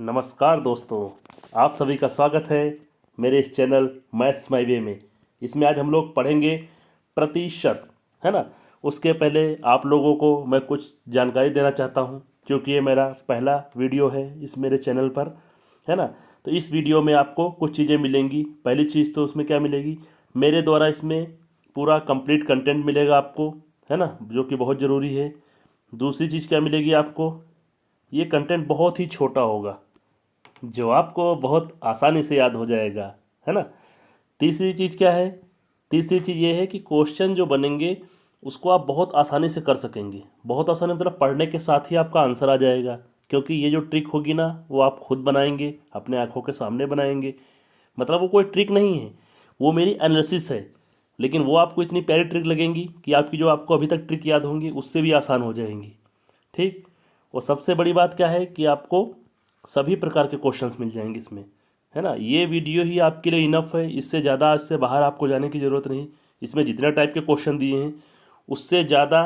नमस्कार दोस्तों, आप सभी का स्वागत है मेरे इस चैनल मैथ्स माय वे में। इसमें आज हम लोग पढ़ेंगे प्रतिशत, है ना। उसके पहले आप लोगों को मैं कुछ जानकारी देना चाहता हूं, क्योंकि ये मेरा पहला वीडियो है इस मेरे चैनल पर, है ना। तो इस वीडियो में आपको कुछ चीज़ें मिलेंगी। पहली चीज़ तो उसमें क्या मिलेगी, मेरे द्वारा इसमें पूरा कंप्लीट कंटेंट मिलेगा आपको, है ना, जो कि बहुत ज़रूरी है। दूसरी चीज़ क्या मिलेगी आपको, ये कंटेंट बहुत ही छोटा होगा जो आपको बहुत आसानी से याद हो जाएगा, है ना। तीसरी चीज़ क्या है, तीसरी चीज़ ये है कि क्वेश्चन जो बनेंगे उसको आप बहुत आसानी से कर सकेंगे। बहुत आसानी मतलब पढ़ने के साथ ही आपका आंसर आ जाएगा, क्योंकि ये जो ट्रिक होगी ना वो आप खुद बनाएंगे, अपने आँखों के सामने बनाएंगे। मतलब वो कोई ट्रिक नहीं है, वो मेरी एनालिसिस है, लेकिन वो आपको इतनी प्यारी ट्रिक लगेंगी कि आपकी जो आपको अभी तक ट्रिक याद होंगी उससे भी आसान हो जाएंगी। ठीक। और सबसे बड़ी बात क्या है कि आपको सभी प्रकार के क्वेश्चंस मिल जाएंगे इसमें, है ना। ये वीडियो ही आपके लिए इनफ है, इससे ज़्यादा इससे बाहर आपको जाने की ज़रूरत नहीं। इसमें जितने टाइप के क्वेश्चन दिए हैं उससे ज़्यादा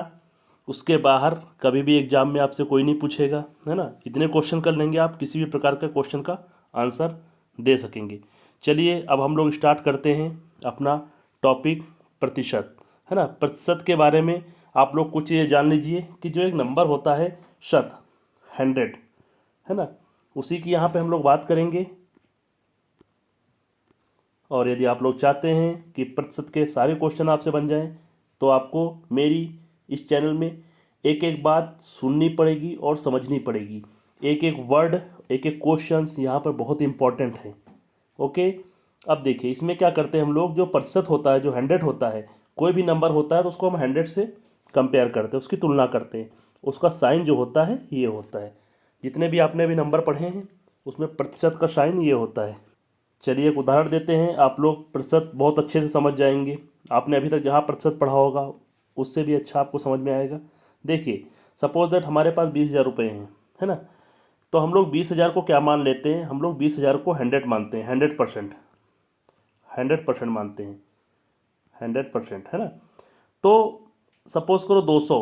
उसके बाहर कभी भी एग्जाम में आपसे कोई नहीं पूछेगा, है ना। इतने क्वेश्चन कर लेंगे आप, किसी भी प्रकार का क्वेश्चन का आंसर दे सकेंगे। चलिए अब हम लोग स्टार्ट करते हैं अपना टॉपिक प्रतिशत, है ना। प्रतिशत के बारे में आप लोग कुछ ये जान लीजिए कि जो एक नंबर होता है शत, 100, है ना, उसी की यहाँ पे हम लोग बात करेंगे। और यदि आप लोग चाहते हैं कि प्रतिशत के सारे क्वेश्चन आपसे बन जाएं तो आपको मेरी इस चैनल में एक एक बात सुननी पड़ेगी और समझनी पड़ेगी। एक एक वर्ड, एक एक क्वेश्चंस यहाँ पर बहुत इंपॉर्टेंट है। ओके। अब देखिए इसमें क्या करते हैं हम लोग, जो प्रतिशत होता है, जो 100 होता है, कोई भी नंबर होता है तो उसको हम 100 से कंपेयर करते हैं, उसकी तुलना करते हैं। उसका साइन जो होता है ये होता है। जितने भी आपने अभी नंबर पढ़े हैं उसमें प्रतिशत का साइन ये होता है। चलिए एक उदाहरण देते हैं, आप लोग प्रतिशत बहुत अच्छे से समझ जाएंगे। आपने अभी तक जहाँ प्रतिशत पढ़ा होगा उससे भी अच्छा आपको समझ में आएगा। देखिए सपोज दैट हमारे पास 20,000 रुपये हैं, है ना। तो हम लोग 20,000 को क्या मान लेते हैं, हम लोग 20,000 को 100 मानते हैं, 100%, 100% मानते हैं, 100%, है ना। तो सपोज करो 200,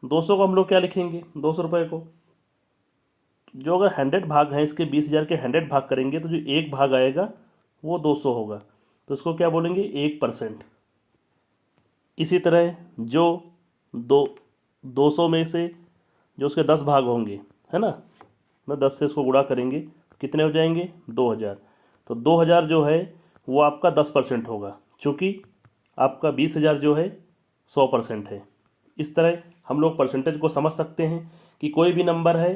200 को हम लोग क्या लिखेंगे, 200 रुपये को जो अगर 100 भाग हैं इसके, 20,000 के 100 भाग करेंगे तो जो एक भाग आएगा वो 200 होगा, तो इसको क्या बोलेंगे, 1%। इसी तरह जो दो 200 में से जो उसके 10 भाग होंगे, है ना, मैं 10 से इसको गुणा करेंगे कितने हो जाएंगे, 2,000। तो 2,000 जो है वो आपका 10% होगा, चूँकि आपका 20,000 जो है 100% है। इस तरह हम लोग परसेंटेज को समझ सकते हैं कि कोई भी नंबर है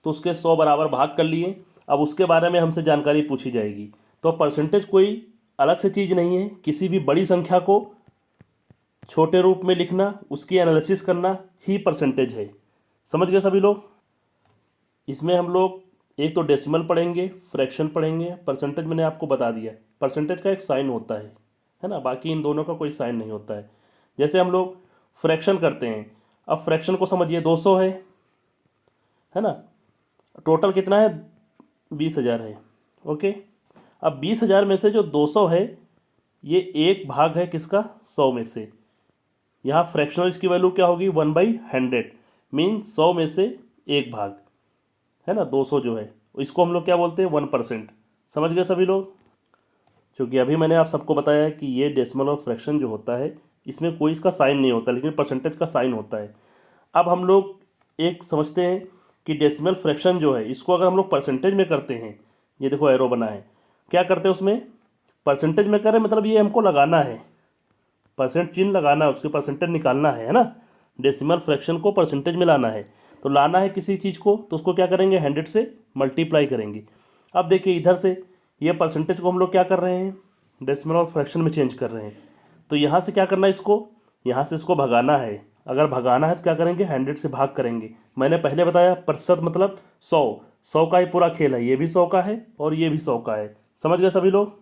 तो उसके 100 बराबर भाग कर लिए, अब उसके बारे में हमसे जानकारी पूछी जाएगी। तो परसेंटेज कोई अलग से चीज़ नहीं है, किसी भी बड़ी संख्या को छोटे रूप में लिखना, उसकी एनालिसिस करना ही परसेंटेज है। समझ गए सभी लोग। इसमें हम लोग एक तो डेसिमल पढ़ेंगे, फ्रैक्शन पढ़ेंगे, परसेंटेज मैंने आपको बता दिया। परसेंटेज का एक साइन होता है ना, बाकी इन दोनों का कोई साइन नहीं होता है। जैसे हम लोग फ्रैक्शन करते हैं, अब फ्रैक्शन को समझिए, 200 है ना, टोटल कितना है, 20,000 है। ओके। अब 20,000 में से जो 200 है ये एक भाग है किसका, 100 में से। यहाँ फ्रैक्शनल की वैल्यू क्या होगी, 1/100, मीन 100 में से एक भाग, है ना, 200 जो है इसको हम लोग क्या बोलते हैं, 1%। समझ गए सभी लोग। क्योंकि अभी मैंने आप सबको बताया कि ये डेसिमल और फ्रैक्शन जो होता है इसमें कोई इसका साइन नहीं होता, लेकिन परसेंटेज का साइन होता है। अब हम लोग एक समझते हैं कि डेसिमल फ्रैक्शन जो है इसको अगर हम लोग परसेंटेज में करते हैं, ये देखो एरो बना है, क्या करते हैं उसमें, परसेंटेज में करें मतलब ये हमको लगाना है, परसेंट चिन्ह लगाना है, उसके परसेंटेज निकालना है ना। डेसिमल फ्रैक्शन को परसेंटेज में लाना है, तो लाना है किसी चीज़ को तो उसको क्या करेंगे, 100 से मल्टीप्लाई करेंगे। अब देखिए इधर से ये परसेंटेज को हम लोग क्या कर रहे हैं, डेसिमल और फ्रैक्शन में चेंज कर रहे हैं। तो यहाँ से क्या करना है, इसको यहाँ से इसको भगाना है। अगर भगाना है तो क्या करेंगे, 100 से भाग करेंगे। मैंने पहले बताया प्रतिशत मतलब 100, 100 का ही पूरा खेल है, ये भी 100 का है और ये भी 100 का है। समझ गए सभी लोग।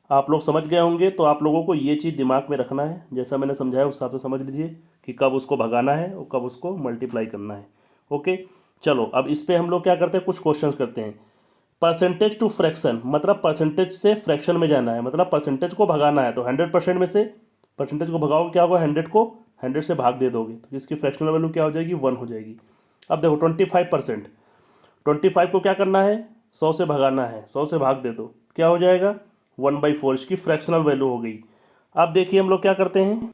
आप लोग समझ गए होंगे, तो आप लोगों को ये चीज़ दिमाग में रखना है, जैसा मैंने समझाया उस हिसाब से समझ लीजिए कि कब उसको भगाना है और कब उसको मल्टीप्लाई करना है। ओके। चलो अब इस पर हम लोग क्या करते हैं, कुछ क्वेश्चंस करते हैं। परसेंटेज टू फ्रैक्शन मतलब परसेंटेज से फ्रैक्शन में जाना है, मतलब परसेंटेज को भगाना है। तो 100% में से परसेंटेज को भगाओगे क्या होगा, 100 को 100 से भाग दे दोगे तो इसकी फ्रैक्शनल वैल्यू क्या हो जाएगी, 1 हो जाएगी। अब देखो 25%, 25 को क्या करना है, 100 से भगाना है, 100 से भाग दे दो, क्या हो जाएगा 1/4, इसकी फ्रैक्शनल वैल्यू हो गई। अब देखिए हम लोग क्या करते हैं,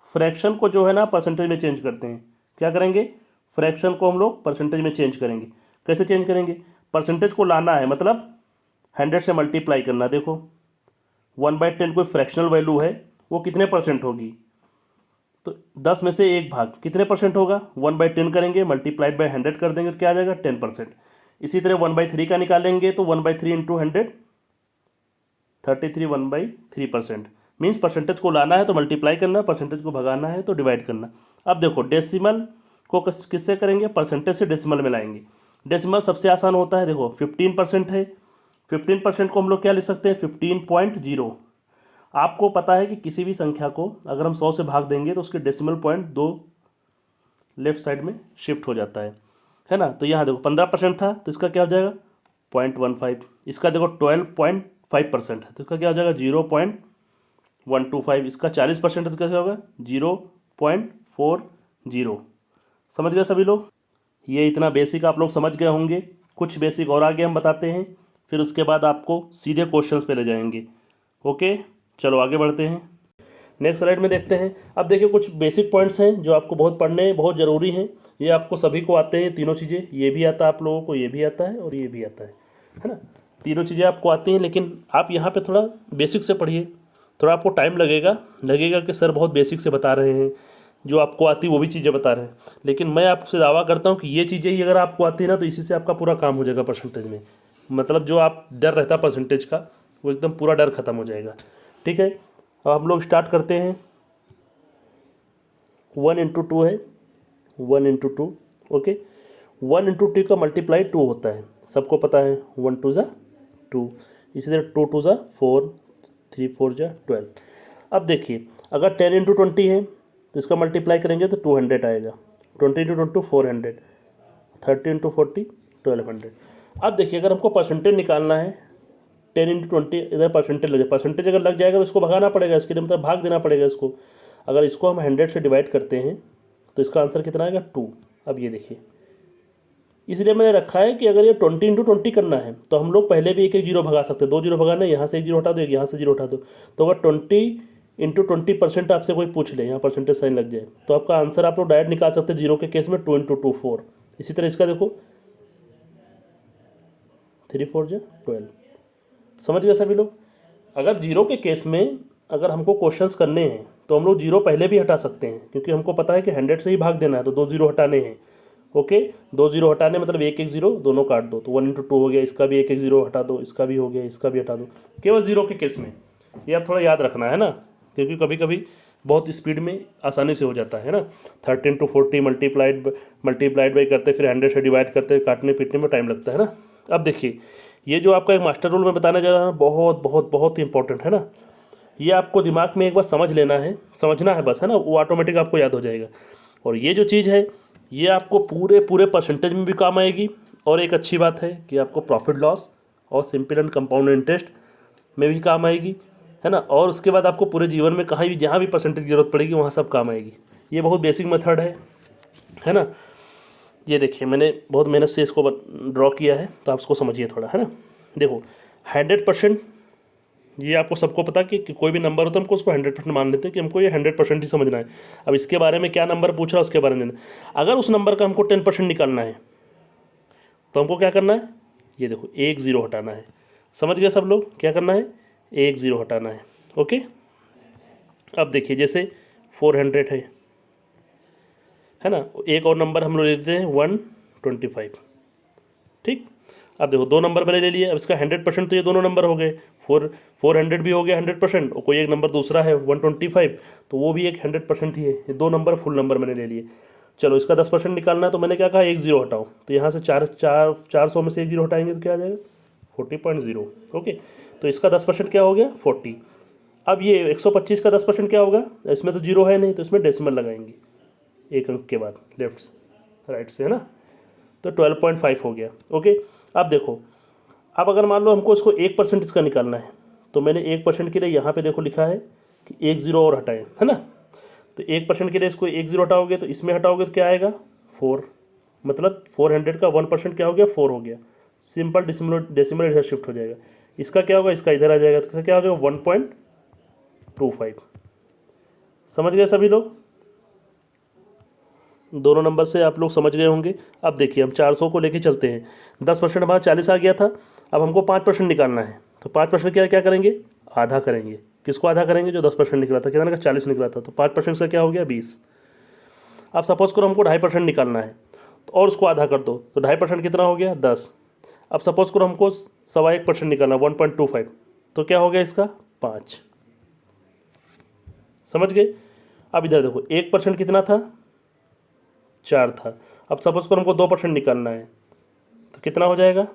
फ्रैक्शन को जो है ना परसेंटेज में चेंज करते हैं। क्या करेंगे, फ्रैक्शन को हम लोग परसेंटेज में चेंज करेंगे। कैसे चेंज करेंगे, परसेंटेज को लाना है, मतलब 100 से मल्टीप्लाई करना। देखो 1/10 कोई फ्रैक्शनल वैल्यू है, वो कितने परसेंट होगी, तो 10 में से एक भाग कितने परसेंट होगा, 1/10 करेंगे, मल्टीप्लाइड बाय 100 कर देंगे तो क्या आ जाएगा 10%। इसी तरह 1/3 का निकालेंगे तो 1/3 इंटू 100 33, 1/3%। मीन्स परसेंटेज को लाना है तो मल्टीप्लाई करना, परसेंटेज को भगाना है तो डिवाइड करना। अब देखो डेसिमल को किससे करेंगे, परसेंटेज से डेसिमल में लाएंगे। डेसिमल सबसे आसान होता है, देखो 15% है, 15% को हम लोग क्या लिख सकते हैं 15.0। आपको पता है कि किसी भी संख्या को अगर हम 100 से भाग देंगे तो उसके डेसिमल पॉइंट 2 लेफ्ट साइड में शिफ्ट हो जाता है ना। तो यहाँ देखो 15% था तो इसका क्या हो जाएगा 0.15, इसका देखो 12.5% है तो इसका क्या हो जाएगा 0.125, इसका 40% है तो कैसे होगा 0.40। समझ गए सभी लोग, ये इतना बेसिक आप लोग समझ गए होंगे। कुछ बेसिक और आगे हम बताते हैं, फिर उसके बाद आपको सीधे क्वेश्चंस पे ले जाएंगे। ओके चलो आगे बढ़ते हैं, नेक्स्ट स्लाइड में देखते हैं। अब देखिए कुछ बेसिक पॉइंट्स हैं जो आपको बहुत पढ़ने बहुत ज़रूरी हैं, ये आपको सभी को आते हैं तीनों चीज़ें, ये भी आता है आप लोगों को, ये भी आता है और ये भी आता है ना। तीनों चीज़ें आपको आती हैं, लेकिन आप यहाँ पे थोड़ा बेसिक से पढ़िए, थोड़ा आपको टाइम लगेगा कि सर बहुत बेसिक से बता रहे हैं, जो आपको आती वो भी चीज़ें बता रहे हैं, लेकिन मैं आपसे दावा करता हूँ कि ये चीज़ें ही अगर आपको आती है ना तो इसी से आपका पूरा काम हो जाएगा परसेंटेज में। मतलब जो आप डर रहता परसेंटेज का वो एकदम पूरा डर खत्म हो जाएगा। ठीक है, अब हम लोग स्टार्ट करते हैं। 1 इंटू 2 है, 1 इंटू 2, ओके। 1 इंटू 2 का मल्टीप्लाई 2 होता है, सबको पता है, 1 2 ज़ा 2, इसी तरह 2 2 ज़ा 4, 3 4 ज़ा 12। अब देखिए अगर 10 इंटू 20 है तो इसका मल्टीप्लाई करेंगे तो 200 आएगा, 20 इंटू 22 400, 30 इंटू 40 1200। अब देखिए अगर हमको परसेंटेज निकालना है, 10 इंटू 20 इधर परसेंटेज लगे, परसेंटेज अगर लग जाएगा तो इसको भगाना पड़ेगा, इसके लिए मतलब भाग देना पड़ेगा इसको। अगर इसको हम 100 से डिवाइड करते हैं तो इसका आंसर कितना आएगा 2। अब ये देखिए इसलिए मैंने रखा है कि अगर ये 20 इंटू 20 करना है तो हम लोग पहले भी एक एक जीरो भगा सकते हैं, 2 जीरो भगाना है, यहाँ से एक जीरो हटा दो, एक यहाँ से जीरो हटा दो। तो अगर 20 इंटू 20% आपसे कोई पूछ ले, यहाँ परसेंटेज साइन लग जाए, तो आपका आंसर आप लोग डायरेक्ट निकाल सकते हैं जीरो के केस में 2 इंटू 2 4। इसी तरह इसका देखो 3 4 जो 12। समझ गए सभी लोग। अगर जीरो के केस में अगर हमको क्वेश्चंस करने हैं तो हम लोग जीरो पहले भी हटा सकते हैं, क्योंकि हमको पता है कि 100 से ही भाग देना है तो 2 जीरो हटाने हैं। ओके 2 जीरो हटाने मतलब एक एक जीरो दोनों काट दो, तो 1 इंटू 2 हो गया, इसका भी एक एक जीरो हटा दो, इसका भी हो गया, इसका भी हटा दो, केवल जीरो के केस में। ये आप थोड़ा याद रखना है ना, क्योंकि कभी कभी बहुत स्पीड में आसानी से हो जाता है ना। 30 इंटू 40 मल्टीप्लाइड बाई करते, फिर 100 से डिवाइड करते, काटने पीटने में टाइम लगता है ना। अब देखिए ये जो आपका एक मास्टर रूल में बताने जा रहा हूँ बहुत बहुत बहुत ही इंपॉर्टेंट है ना, ये आपको दिमाग में एक बार समझ लेना है, समझना है बस, है ना, वो ऑटोमेटिक आपको याद हो जाएगा। और ये जो चीज़ है ये आपको पूरे पूरे परसेंटेज में भी काम आएगी, और एक अच्छी बात है कि आपको प्रॉफिट लॉस और सिंपल एंड कंपाउंड इंटरेस्ट में भी काम आएगी, है ना। और उसके बाद आपको पूरे जीवन में कहीं भी जहाँ भी परसेंटेज की जरूरत पड़ेगी वहाँ सब काम आएगी। ये बहुत बेसिक मेथड है ना। ये देखिए मैंने बहुत मेहनत से इसको ड्रॉ किया है, तो आप इसको समझिए थोड़ा, है ना। देखो 100%, ये आपको सबको पता कि कोई भी नंबर होता है हमको उसको 100% मान लेते हैं कि हमको ये 100% ही समझना है। अब इसके बारे में क्या नंबर पूछ रहा है उसके बारे में, अगर उस नंबर का हमको 10% निकालना है तो हमको क्या करना है, ये देखो एक ज़ीरो हटाना है। समझ गए सब लोग, क्या करना है, एक ज़ीरो हटाना है। ओके अब देखिए जैसे 400 है ना, एक और नंबर हम लोग लेते हैं 125। ठीक, अब देखो दो नंबर मैंने ले लिए, अब इसका 100% तो ये दोनों नंबर हो गए, 400 भी हो गया 100%, और कोई एक नंबर दूसरा है 125 तो वो भी एक 100% ही है। ये दो नंबर फुल नंबर मैंने ले लिए। चलो इसका 10% निकालना है तो मैंने क्या कहा, एक जीरो हटाओ, तो यहाँ से 400 में से एक जीरो हटाएंगे तो क्या आ जाएगा 40.0। ओके तो इसका 10% क्या हो गया 40। अब ये 125 का 10% क्या होगा, इसमें तो जीरो है नहीं तो इसमें डेसिमल लगाएंगे एक अंक के बाद लेफ्ट राइट से, है ना, तो 12.5 हो गया। ओके अब देखो, अब अगर मान लो हमको इसको 1% इसका निकालना है तो मैंने 1% के लिए यहाँ पे देखो लिखा है कि एक ज़ीरो और हटाएं, है ना। तो 1% के लिए इसको एक ज़ीरो हटाओगे तो इसमें हटाओगे तो क्या आएगा 4, मतलब 400 का 1% क्या हो गया, 4 हो गया। सिंपल डेसिमल इधर शिफ्ट हो जाएगा। इसका क्या होगा, इसका इधर आ जाएगा, तो इसका क्या हो गया 1.25। समझ गए सभी लोग? दोनों नंबर से आप लोग समझ गए होंगे। अब देखिए हम 400 को लेके चलते हैं। 10% हमारा 40 आ गया था, अब हमको 5% निकालना है। तो 5% क्या क्या करेंगे, आधा करेंगे। किसको आधा करेंगे, जो 10% निकला था, कितना का 40 निकला था, तो 5% का क्या हो गया 20। अब सपोज करो हमको 2.5% निकालना है, तो और उसको आधा कर दो, तो 2.5% कितना हो गया 10। अब सपोज करो हमको 1.25% निकालना 1.25, तो क्या हो गया इसका 5। समझ गए? अब इधर देखो 1% कितना था, 4 था। अब सपोज करो हमको 2% निकालना है, तो कितना हो जाएगा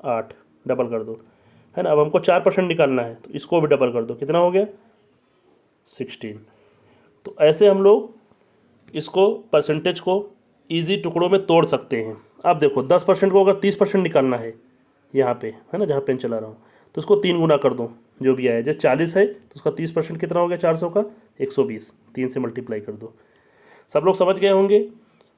8, डबल कर दो, है ना। अब हमको 4% निकालना है, तो इसको भी डबल कर दो, कितना हो गया 16। तो ऐसे हम लोग इसको परसेंटेज को इजी टुकड़ों में तोड़ सकते हैं। अब देखो 10% को अगर 30% निकालना है, यहाँ पे है ना जहाँ पेन चला रहा हूँ, तो उसको 3 गुना कर दो, जो भी आया। जैसे 40 है तो उसका 30% कितना हो गया 400 का 120, 3 से मल्टीप्लाई कर दो। सब लोग समझ गए होंगे?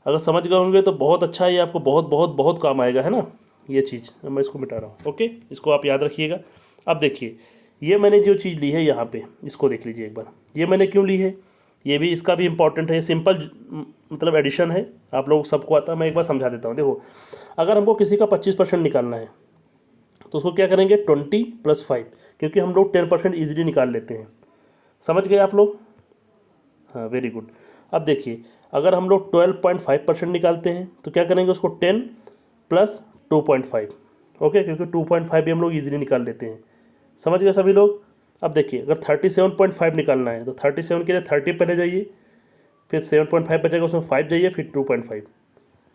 अगर समझ गए होंगे तो बहुत अच्छा, ये आपको बहुत बहुत बहुत काम आएगा, है ना ये चीज़। मैं इसको मिटा रहा हूँ, ओके, इसको आप याद रखिएगा। अब देखिए ये मैंने जो चीज़ ली है यहाँ पे, इसको देख लीजिए एक बार, ये मैंने क्यों ली है, ये भी इसका भी इम्पॉर्टेंट है। सिंपल मतलब एडिशन है, आप लोग सबको आता है, मैं एक बार समझा देता हूँ। देखो अगर हमको किसी का 25% निकालना है, तो उसको क्या करेंगे 20 + 5, क्योंकि हम लोग 10% ईजिली निकाल लेते हैं। समझ गए आप लोग? हाँ, वेरी गुड। अब देखिए अगर हम लोग 12.5% निकालते हैं, तो क्या करेंगे उसको 10 + 2.5, ओके, क्योंकि 2.5 भी हम लोग ईजिली निकाल लेते हैं। समझ गए सभी लोग? अब देखिए अगर 37.5 निकालना है, तो 37 के लिए 30 पहले जाइए, फिर 7.5 बचेगा, उसमें 5 जाइए, फिर 2.5।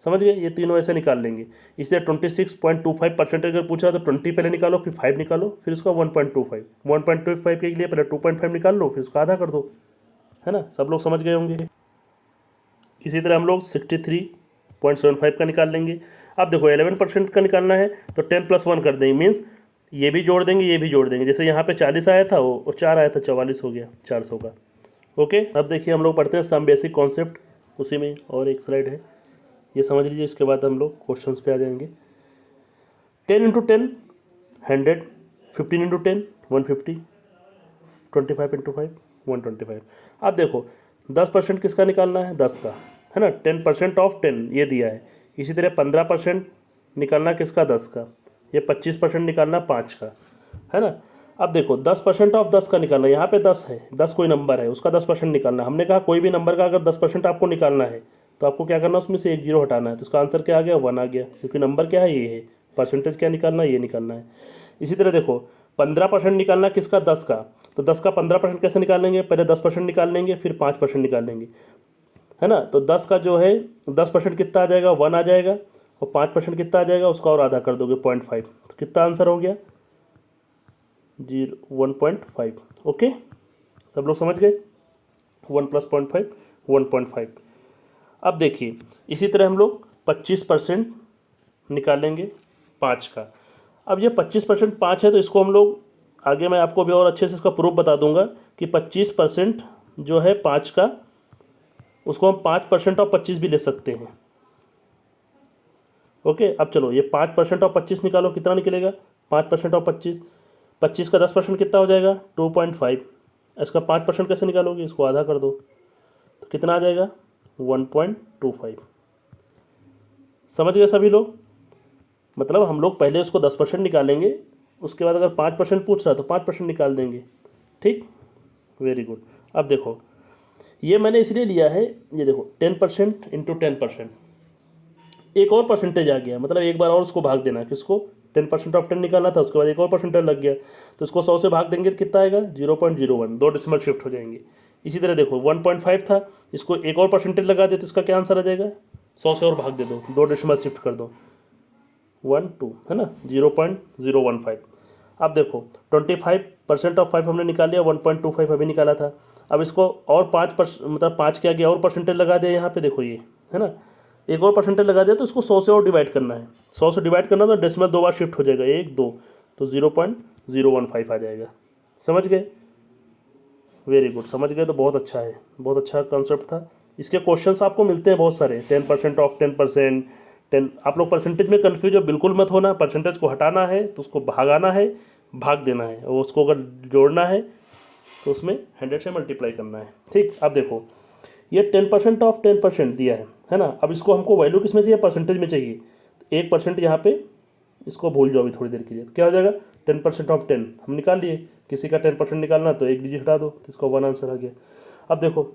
समझ गए? ये तीनों ऐसे निकाल लेंगे। इसलिए 26.25% अगर पूछा तो 20 पहले निकालो, फिर 5 निकालो, फिर उसका 1.25। 1.25 के लिए पहले 2.5 निकाल लो, फिर उसका आधा कर दो, है ना। सब लोग समझ गए होंगे। इसी तरह हम लोग 63.75 का निकाल लेंगे। अब देखो 11% का निकालना है, तो 10 + 1 कर देंगे, मीन्स ये भी जोड़ देंगे, ये भी जोड़ देंगे। जैसे यहाँ पे 40 आया था, वो 4 आया था, 44 हो गया 400 का, ओके। अब देखिए हम लोग पढ़ते हैं सम बेसिक कॉन्सेप्ट, उसी में और एक स्लाइड है, ये समझ लीजिए। इसके बाद हम लोग क्वेश्चंस पे आ जाएंगे। 10 × 10 100, 15 × 10 150, 25 × 5 125। अब देखो 10% किसका निकालना है, 10 का, है ना। 10% ऑफ 10 ये दिया है। इसी तरह 15% निकालना किसका, 10 का। ये 25% निकालना 5 का, है ना। अब देखो 10% ऑफ 10 का निकालना, यहाँ पे 10 है, 10 कोई नंबर है, उसका 10% निकालना। हमने कहा कोई भी नंबर का अगर 10% आपको निकालना है, तो आपको क्या करना है, उसमें से एक जीरो हटाना है। तो उसका आंसर क्या आ गया, 1 आ गया, क्योंकि नंबर क्या है, ये है। परसेंटेज क्या निकालना है, ये निकालना है। इसी तरह देखो 15% निकालना किसका, 10 का। तो 10 का 15% कैसे निकालेंगे, पहले 10% निकाल लेंगे, फिर 5% निकाल लेंगे, है ना। तो 10 का जो है 10% कितना आ जाएगा, 1 आ जाएगा, और 5% कितना आ जाएगा, उसका और आधा कर दोगे 0.5, तो कितना आंसर हो गया 1.5, ओके। सब लोग समझ गए, 1 + 0.5 1.5। अब देखिए इसी तरह हम लोग 25% निकालेंगे 5 का। अब ये 25% 5 है, तो इसको हम लोग आगे मैं आपको भी और अच्छे से इसका प्रूफ बता दूंगा कि 25% जो है 5 का, उसको हम 5% और 25 भी ले सकते हैं, ओके। अब चलो ये 5% और 25 निकालो, कितना निकलेगा 5% और 25, 25 का 10% कितना हो जाएगा 2.5। इसका 5% कैसे निकालोगे, इसको आधा कर दो, तो कितना आ जाएगा 1.25। समझ गए सभी लोग? मतलब हम लोग पहले उसको 10% निकालेंगे, उसके बाद अगर 5% पूछ रहा है तो 5% निकाल देंगे, ठीक, वेरी गुड। अब देखो ये मैंने इसलिए लिया है, ये देखो 10% × 10%, एक और परसेंटेज आ गया, मतलब एक बार और उसको भाग देना, किसको 10% ऑफ 10 निकालना था, उसके बाद एक और परसेंटेज लग गया, तो इसको 100 से भाग देंगे तो कितना आएगा 0.01, 2 डेसिमल शिफ्ट हो जाएंगे। इसी तरह देखो 1.5 था, इसको एक और परसेंटेज लगा दे तो इसका क्या आंसर आ जाएगा, 100 से और भाग दे दो, 2 डेसिमल शिफ्ट कर दो, 1 2, है ना, 0.015। अब देखो 25% ऑफ 5 हमने निकाल लिया, 1.25 अभी निकाला था। अब इसको और 5% मतलब 5 के आगे और परसेंटेज लगा दिया यहाँ पे, देखो ये, है ना, एक और परसेंटेज लगा दिया, तो इसको 100 से और डिवाइड करना है। 100 से डिवाइड करना तो डेसिमल 2 बार शिफ्ट हो जाएगा, 1 2, तो 0.015 आ जाएगा। समझ गए, वेरी गुड, समझ गए तो बहुत अच्छा है, बहुत अच्छा कॉन्सेप्ट था। इसके क्वेश्चंस आपको मिलते हैं बहुत सारे, 10% ऑफ 10%, 10। आप लोग परसेंटेज में कन्फ्यूज हो, बिल्कुल मत होना। परसेंटेज को हटाना है तो उसको भागाना है, भाग देना है, और उसको अगर जोड़ना है तो उसमें 100 से मल्टीप्लाई करना है। ठीक, अब देखो ये 10% ऑफ 10% दिया है ना। अब इसको हमको वैल्यू किस में चाहिए, परसेंटेज में चाहिए। तो 1% यहाँ पे, इसको भूल जाओ अभी थोड़ी देर के लिए। क्या हो जाएगा, 10% ऑफ 10 हम निकाल लिए। किसी का 10% निकालना तो एक डिजिट हटा दो, तो इसका 1 आंसर आ गया। अब देखो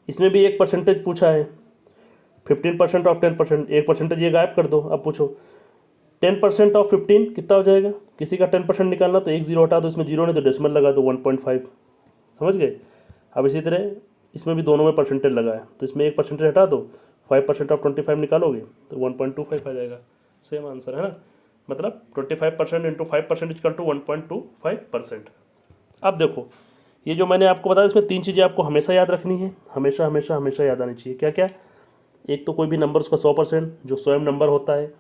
इसमें भी एक परसेंटेज पूछा है, 15% ऑफ 10%, एक परसेंटेज ये गायब कर दो। अब पूछो 10% ऑफ 15 कितना हो जाएगा। किसी का 10% निकालना तो एक जीरो हटा दो, इसमें जीरो नहीं तो डेसिमल लगा दो 1.5। समझ गए। अब इसी तरह इसमें भी दोनों में परसेंटेज लगा है, तो इसमें एक परसेंटेज हटा दो, 5% ऑफ 25 निकालोगे तो 1.25 आ जाएगा। सेम आंसर है ना, मतलब 25% इंटू 5% इक्वल टू 1.25%। अब देखो ये जो मैंने आपको बताया, इसमें 3 चीज़ें आपको हमेशा याद रखनी है, हमेशा हमेशा हमेशा याद आनी चाहिए। क्या क्या, एक तो कोई भी नंबर उसका 100% जो स्वयं नंबर होता है,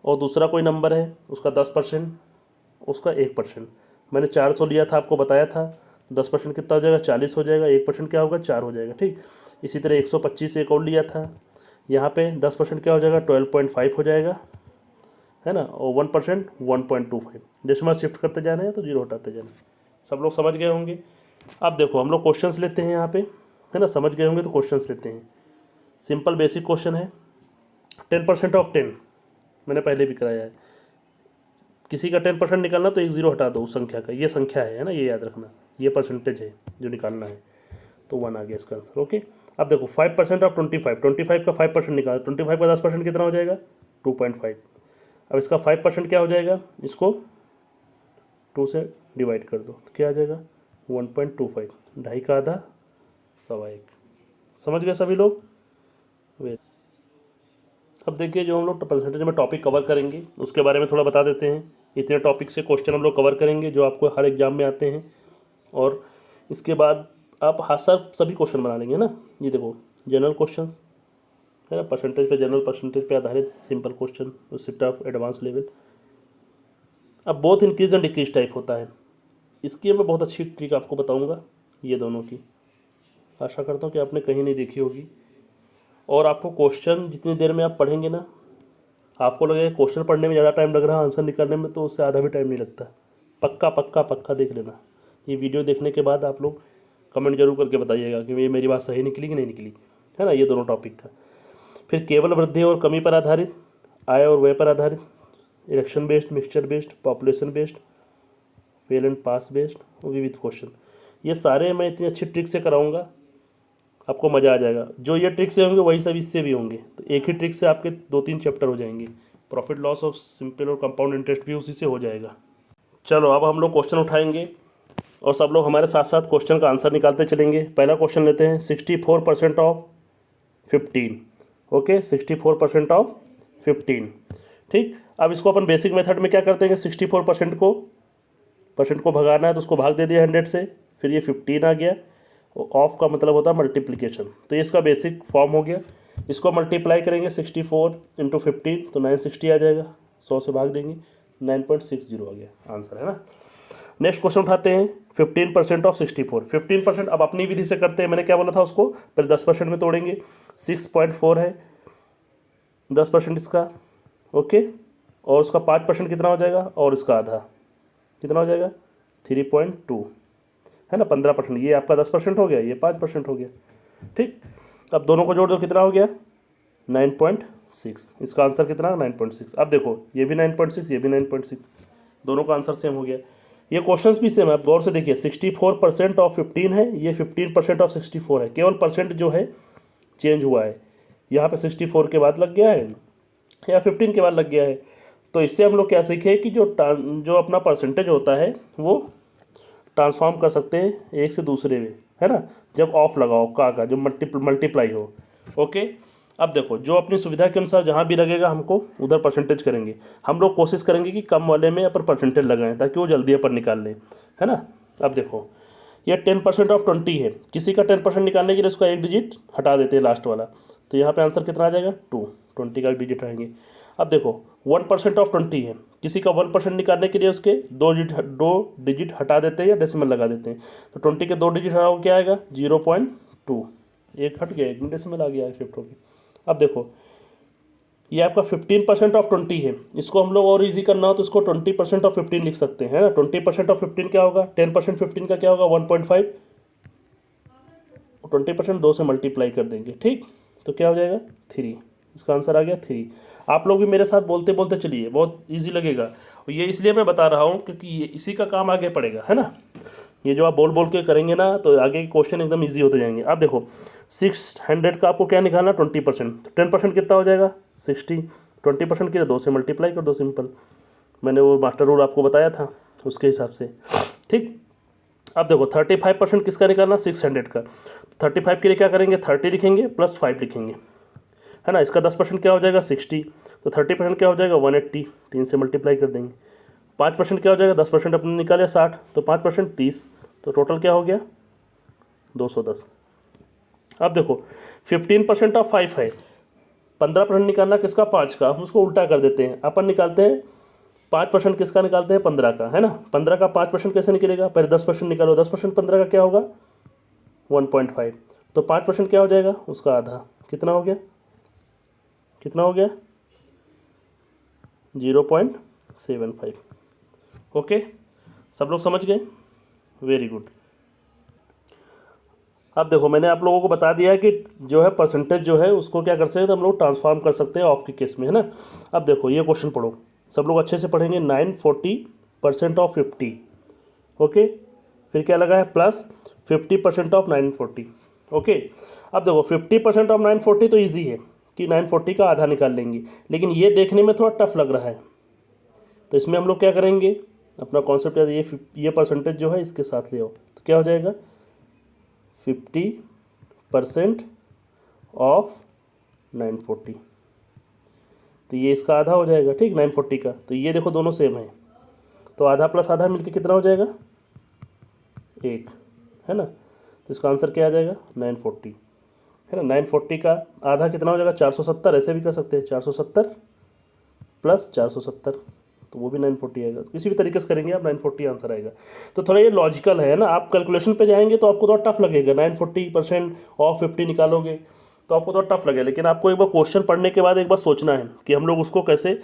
और दूसरा कोई नंबर है उसका 10%, उसका 1%। मैंने 400 लिया था, आपको बताया था, 10% कितना हो जाएगा, 40 हो जाएगा, 1% क्या होगा, 4 हो जाएगा। ठीक, इसी तरह 125 एक और लिया था, यहाँ पे 10% क्या हो जाएगा, 12.5 हो जाएगा, है ना, और 1% 1.25। डेसिमल शिफ्ट करते जाना है तो जीरो हटाते जाना है। सब लोग समझ गए होंगे। अब देखो हम लोग क्वेश्चंस लेते हैं यहाँ पे, है ना, समझ गए होंगे तो क्वेश्चंस लेते हैं। सिंपल बेसिक क्वेश्चन है, 10% ऑफ 10 मैंने पहले भी कराया है। किसी का 10% निकालना तो एक जीरो हटा दो उस संख्या का, ये संख्या है ना, ये याद रखना, ये परसेंटेज है जो निकालना है, तो 1 आ गया इसका आंसर। ओके, अब देखो 5% ऑफ 25, 25 का 5% निकाल, 25 का 10% कितना हो जाएगा, 2.5। अब इसका 5% क्या हो जाएगा, इसको 2 से डिवाइड कर दो तो क्या आ जाएगा, 1.25, ढाई का आधा 1.25। समझ गए सभी लोग। अब देखिए जो हम लोग परसेंटेज में टॉपिक कवर करेंगे उसके बारे में थोड़ा बता देते हैं। इतने टॉपिक से क्वेश्चन हम लोग कवर करेंगे जो आपको हर एग्जाम में आते हैं, और इसके बाद आप हाँ सभी क्वेश्चन बना लेंगे ना। ये देखो जनरल क्वेश्चन है ना, परसेंटेज पे, जनरल परसेंटेज पे आधारित सिंपल क्वेश्चन, उससे टफ एडवांस लेवल। अब both increase and decrease type होता है, इसकी मैं बहुत अच्छी ट्रिक आपको बताऊँगा, ये दोनों की। आशा करता हूँ कि आपने कहीं नहीं देखी होगी, और आपको क्वेश्चन जितनी देर में आप पढ़ेंगे ना, आपको लगेगा क्वेश्चन पढ़ने में ज़्यादा टाइम लग रहा है, आंसर निकालने में तो उससे आधा भी टाइम नहीं लगता। पक्का पक्का पक्का देख लेना। ये वीडियो देखने के बाद आप लोग कमेंट जरूर करके बताइएगा कि ये मेरी बात सही निकली कि नहीं निकली, है ना, ये दोनों टॉपिक का। फिर केवल वृद्धि और कमी पर आधारित, आय और व्यय पर आधारित, election based, mixture based, population based, fail and pass based, विविध क्वेश्चन। ये सारे मैं इतनी अच्छी ट्रिक से कराऊंगा, आपको मज़ा आ जाएगा। जो ये ट्रिक से होंगे वही सब इससे भी होंगे, तो एक ही ट्रिक से आपके 2-3 चैप्टर हो जाएंगे। प्रॉफिट लॉस और सिंपल और कंपाउंड इंटरेस्ट भी उसी से हो जाएगा। चलो अब हम लोग क्वेश्चन उठाएंगे और सब लोग हमारे साथ साथ क्वेश्चन का आंसर निकालते चलेंगे। पहला क्वेश्चन लेते हैं, 64% ऑफ 15। Okay, 64% of 15। ठीक, अब इसको अपन बेसिक मेथड में क्या करते हैं, 64% को भगाना है तो उसको भाग दे दिया 100 से, फिर ये 15 आ गया। ऑफ का मतलब होता है मल्टीप्लिकेशन, तो ये इसका बेसिक फॉर्म हो गया। इसको मल्टीप्लाई करेंगे 64 इंटू 15 तो 960 आ जाएगा, 100 से भाग देंगे 9.60 आ गया आंसर, है ना। नेक्स्ट क्वेश्चन उठाते हैं, 15% ऑफ 64। 15% अब अपनी विधि से करते हैं, मैंने क्या बोला था उसको, फिर 10% में तोड़ेंगे, 6.4 है 10% इसका। ओके, और उसका 5% कितना हो जाएगा, और इसका आधा कितना हो जाएगा, 3.2, है ना। 15% ये आपका 10% हो गया, ये 5% हो गया। ठीक, अब दोनों को जोड़ दो, कितना हो गया, 9.6। इसका आंसर कितना, 9.6। अब देखो ये भी 9.6, ये भी 9.6, दोनों का आंसर सेम हो गया। ये क्वेश्चंस भी सेम है, आप गौर से देखिए, 64% ऑफ 15 है, ये 15% ऑफ 64 है, केवल परसेंट जो है चेंज हुआ है। यहाँ पे 64 के बाद लग गया है या 15 के बाद लग गया है। तो इससे हम लोग क्या सीखे कि जो अपना परसेंटेज होता है वो ट्रांसफॉर्म कर सकते हैं एक से दूसरे में, है ना, जब ऑफ लगाओ का जो मल्टीप्लाई हो। ओके, अब देखो जो अपनी सुविधा के अनुसार जहाँ भी लगेगा हमको उधर परसेंटेज करेंगे। हम लोग कोशिश करेंगे कि कम वाले में अपन परसेंटेज लगाएं ताकि वो जल्दी अपन निकाल लें, है ना। अब देखो ये 10% ऑफ 20 है, किसी का 10% निकालने के लिए उसका एक डिजिट हटा देते हैं लास्ट वाला, तो यहाँ पे आंसर कितना आ जाएगा, 2। 20 का डिजिट आएंगे। अब देखो 1% ऑफ 20 है, किसी का 1% निकालने के लिए उसके 2 डिजिट हटा देते हैं या डेसिमल लगा देते हैं, तो 20 के 2 डिजिट हटाओ क्या आएगा, 0.2। एक हट गया, 1 डेसिमल आ गया शिफ्ट होगी। अब देखो ये आपका 15% ऑफ 20 है, इसको हम लोग और इजी करना हो तो इसको 20% ऑफ 15 लिख सकते हैं ना। 20% ऑफ 15 क्या होगा, 10% 15 का क्या होगा 1.5, 20% 2 से मल्टीप्लाई कर देंगे, ठीक। तो क्या हो जाएगा 3, इसका आंसर आ गया 3। आप लोग भी मेरे साथ बोलते बोलते चलिए, बहुत ईजी लगेगा। ये इसलिए मैं बता रहा हूँ क्योंकि ये इसी का काम आगे पड़ेगा, है ना। ये जो आप बोल बोल के करेंगे ना तो आगे के क्वेश्चन एकदम ईजी होते जाएंगे। अब देखो 600 का आपको क्या निकालना, 20%, 10% कितना हो जाएगा 60, 20% के लिए 2 से मल्टीप्लाई कर दो, सिंपल। मैंने वो मास्टर रूल आपको बताया था उसके हिसाब से, ठीक। अब देखो 35% किसका निकालना, 600 का। 35 के लिए क्या करेंगे, 30 लिखेंगे प्लस 5 लिखेंगे, है ना। इसका 10% क्या हो जाएगा 60, तो 30% क्या हो जाएगा 180, 3 से मल्टीप्लाई कर देंगे। 5% क्या हो जाएगा, 10% अपने निकाले 60, तो 5% 30, तो टोटल क्या हो गया 210। अब देखो 15% ऑफ 5 है, 15% निकालना किसका, 5 का। हम उसको उल्टा कर देते हैं, अपन निकालते हैं 5% किसका निकालते हैं, 15 का, है ना। 15 का 5% कैसे निकलेगा, पहले 10% निकालो, 10% 15 का क्या होगा 1.5, तो 5% क्या हो जाएगा उसका आधा, कितना हो गया, कितना हो गया 0.75। ओके, सब लोग समझ गए, वेरी गुड। अब देखो मैंने आप लोगों को बता दिया कि जो है परसेंटेज जो है उसको क्या कर सकते हैं, तो हम लोग ट्रांसफॉर्म कर सकते हैं ऑफ के केस में, है ना। अब देखो ये क्वेश्चन पढ़ो, सब लोग अच्छे से पढ़ेंगे। 940% ऑफ 50, ओके, फिर क्या लगा है प्लस 50% ऑफ 940, ओके। अब देखो 50% ऑफ 940 तो ईजी है कि 940 का आधा निकाल लेंगे, लेकिन ये देखने में थोड़ा टफ लग रहा है, तो इसमें हम लोग क्या करेंगे, अपना कॉन्सेप्ट ये परसेंटेज जो है इसके साथ ले आओ, तो क्या हो जाएगा 50% ऑफ 940, तो ये इसका आधा हो जाएगा, ठीक, 940 का। तो ये देखो दोनों सेम है, तो आधा प्लस आधा मिलके कितना हो जाएगा 1, है ना। तो इसका आंसर क्या आ जाएगा 940, है ना। 940 का आधा कितना हो जाएगा 470, ऐसे भी कर सकते हैं 470 प्लस 470, तो वो भी 940 आएगा। किसी भी तरीके से करेंगे आप 940 आंसर आएगा। तो थोड़ा ये लॉजिकल है ना, आप कैलकुलेशन पे जाएंगे तो आपको थोड़ा टफ लगेगा, 940% ऑफ 50 निकालोगे तो आपको थोड़ा टफ लगेगा, लेकिन आपको एक बार क्वेश्चन पढ़ने के बाद एक बार सोचना है कि हम लोग उसको कैसे,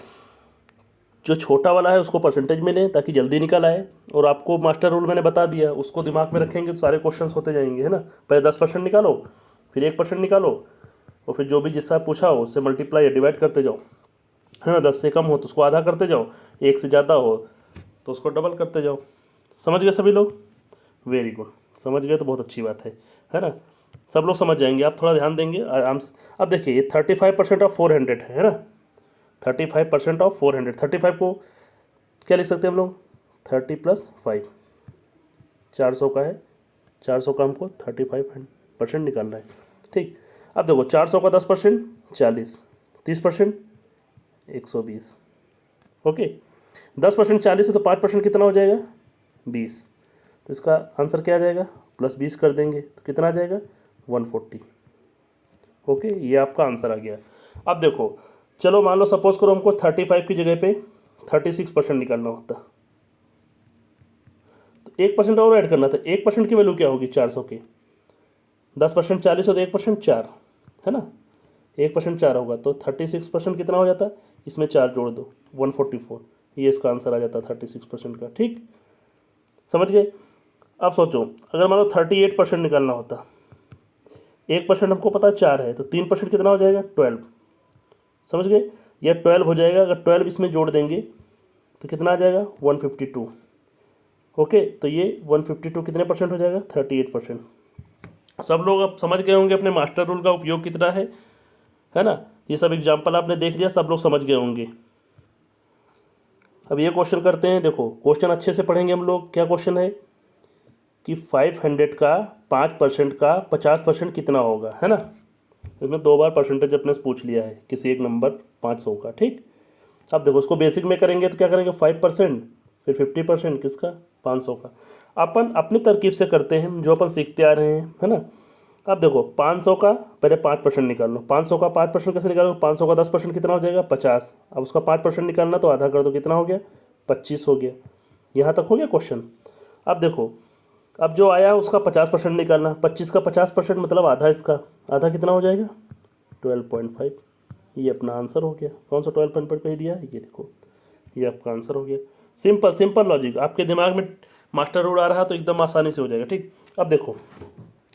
जो छोटा वाला है उसको परसेंटेज में लें ताकि जल्दी निकल आए, और आपको मास्टर रूल मैंने बता दिया उसको दिमाग में रखेंगे तो सारे क्वेश्चन होते जाएंगे, है ना। पहले 10% निकालो, फिर 1% निकालो, और फिर जो भी जिससे पूछा हो उससे मल्टीप्लाई या डिवाइड करते जाओ, है ना। 10 से कम हो तो उसको आधा करते जाओ, 1 से ज़्यादा हो तो उसको डबल करते जाओ। समझ गए सभी लोग, वेरी गुड, समझ गए तो बहुत अच्छी बात है ना। सब लोग समझ जाएंगे, आप थोड़ा ध्यान देंगे आराम से। अब देखिए ये 35% ऑफ 400 है ना, 35% ऑफ 400, 35 को क्या लिख सकते हैं हम लोग 30 प्लस 5, 400 का है, 400 का हमको 35% निकालना है, ठीक। अब देखो 400 का 10% 40, 30% 120, ओके। 10% 40 है तो 5% कितना हो जाएगा 20, तो इसका आंसर क्या आ जाएगा प्लस 20 कर देंगे तो कितना आ जाएगा 140, ओके। ये आपका आंसर आ गया। अब देखो चलो मान लो सपोज करो हमको 35 की जगह पे 36% निकालना होता, तो 1% और ऐड करना था। 1% की वैल्यू क्या होगी 400 की, 10% 40 हो तो 1% 4, है ना। 1% 4 होगा तो 36% कितना हो जाता, इसमें 4 जोड़ दो 144, ये इसका आंसर आ जाता 36% का, ठीक। समझ गए। अब सोचो अगर मान लो 38% निकालना होता, 1% हमको पता 4 है, तो 3% कितना हो जाएगा 12, समझ गए। यह 12 हो जाएगा, अगर 12 इसमें जोड़ देंगे तो कितना आ जाएगा 152, ओके। तो ये 152 कितने परसेंट हो जाएगा 38%। सब लोग अब समझ गए होंगे अपने मास्टर रूल का उपयोग कितना है ना। ये सब एग्जाम्पल आपने देख लिया, सब लोग समझ गए होंगे। अब ये क्वेश्चन करते हैं, देखो क्वेश्चन अच्छे से पढ़ेंगे हम लोग। क्या क्वेश्चन है कि 500 का 5% का 50% कितना होगा, है ना। इसमें 2 बार परसेंटेज अपने से पूछ लिया है किसी एक नंबर 500 का, ठीक। अब देखो उसको बेसिक में करेंगे तो क्या करेंगे 5%, फिर 50% किसका 500 का। अपन अपनी तरकीब से करते हैं जो अपन सीखते आ रहे हैं, है ना। अब देखो 500 का पहले 5% निकाल लो, 500 का 5% कैसे निकालो, 500 का 10% कितना हो जाएगा 50, अब उसका 5% निकालना तो आधा कर दो, कितना हो गया 25 हो गया। यहाँ तक हो गया क्वेश्चन। अब देखो अब जो आया उसका 50% निकालना, 25 का 50% मतलब आधा, इसका आधा कितना हो जाएगा 12.5। ये अपना आंसर हो गया। कौन सा 12.5 कही दिया है, ये देखो, ये आपका आंसर हो गया। सिंपल सिंपल लॉजिक, आपके दिमाग में मास्टर रूल आ रहा तो एकदम आसानी से हो जाएगा। ठीक, अब देखो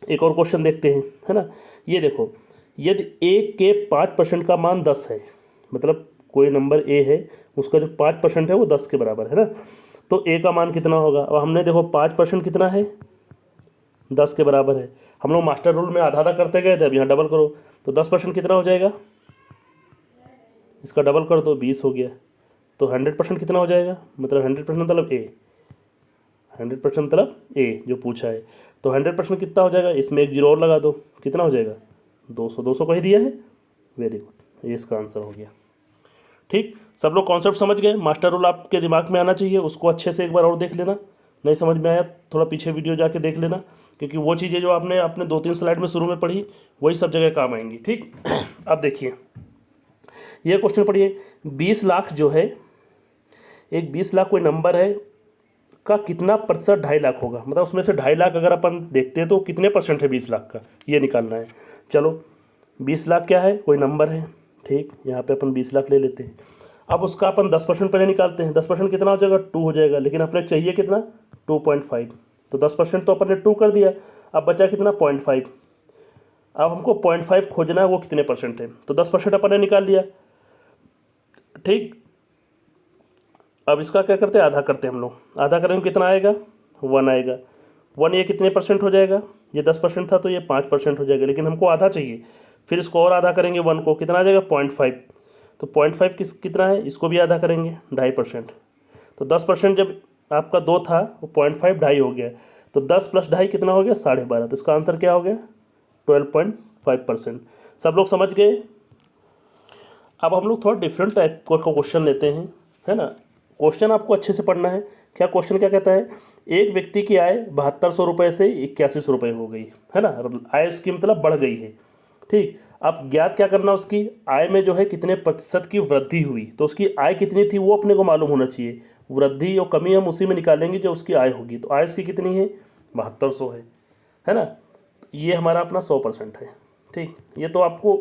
एक और क्वेश्चन देखते हैं, है ना। ये देखो, यदि ए के 5% का मान 10 है, मतलब कोई नंबर ए है, उसका जो 5% है वो 10 के बराबर है ना, तो ए का मान कितना होगा। अब हमने देखो 5% कितना है, 10 के बराबर है। हम लोग मास्टर रूल में आधा आधा करते गए थे, अब यहाँ डबल करो तो 10% कितना हो जाएगा, इसका डबल कर दो 20 हो गया। तो 100% कितना हो जाएगा, मतलब 100% मतलब ए, 100% मतलब ए जो पूछा है। तो 100% कितना हो जाएगा, इसमें एक जीरो और लगा दो, कितना हो जाएगा 200। 200 कही दिया है, वेरी गुड, ये इसका आंसर हो गया। ठीक, सब लोग कॉन्सेप्ट समझ गए। मास्टर रूल आपके दिमाग में आना चाहिए, उसको अच्छे से एक बार और देख लेना। नहीं समझ में आया थोड़ा पीछे वीडियो जाके देख लेना, क्योंकि वो चीज़ें जो आपने अपने 2-3 स्लाइड में शुरू में पढ़ी वही सब जगह काम आएंगी। ठीक, अब देखिए ये क्वेश्चन पढ़िए। 20 लाख जो है, एक 20 लाख कोई नंबर है का कितना प्रतिशत 2.5 लाख होगा, मतलब उसमें से 2.5 लाख अगर अपन देखते हैं तो कितने परसेंट है 20 लाख का, ये निकालना है। चलो 20 लाख क्या है, कोई नंबर है, ठीक, यहाँ पे अपन 20 लाख ले लेते हैं। अब उसका अपन 10% पहले निकालते हैं। 10% कितना हो जाएगा, 2 हो जाएगा, लेकिन अपने चाहिए कितना 2.5, तो 10% तो अपन ने 2 कर दिया। अब बचा कितना 0.5। अब हमको 0.5 खोजना है, वो कितने परसेंट है, तो 10% अपन ने निकाल लिया। ठीक, अब इसका क्या करते हैं, आधा करते हैं हम लोग। आधा करेंगे कितना आएगा, 1 आएगा। 1 ये कितने परसेंट हो जाएगा, ये 10% था तो ये 5% हो जाएगा, लेकिन हमको आधा चाहिए। फिर इसको और आधा करेंगे 1 को, कितना आ जाएगा 0.5। तो 0.5 कितना है, इसको भी आधा करेंगे 2.5%। तो 10% जब आपका 2 था, वो 0.5 2.5 हो गया, तो 10 + 2.5 कितना हो गया 12.5। तो इसका आंसर क्या हो गया 12.5%। सब लोग समझ गए। अब हम लोग थोड़ा डिफरेंट टाइप का क्वेश्चन लेते हैं, है ना। क्वेश्चन आपको अच्छे से पढ़ना है। क्या क्वेश्चन क्या कहता है, एक व्यक्ति की आय 7200 रुपये से 8100 रुपये हो गई, है ना, आय उसकी मतलब बढ़ गई है। ठीक, अब ज्ञात क्या करना, उसकी आय में जो है कितने प्रतिशत की वृद्धि हुई, तो उसकी आय कितनी थी वो अपने को मालूम होना चाहिए। वृद्धि और कमी हम उसी में निकालेंगे जो उसकी आय होगी। तो आय उसकी कितनी है 7200 है ना। ये हमारा अपना 100% है। ठीक, ये तो आपको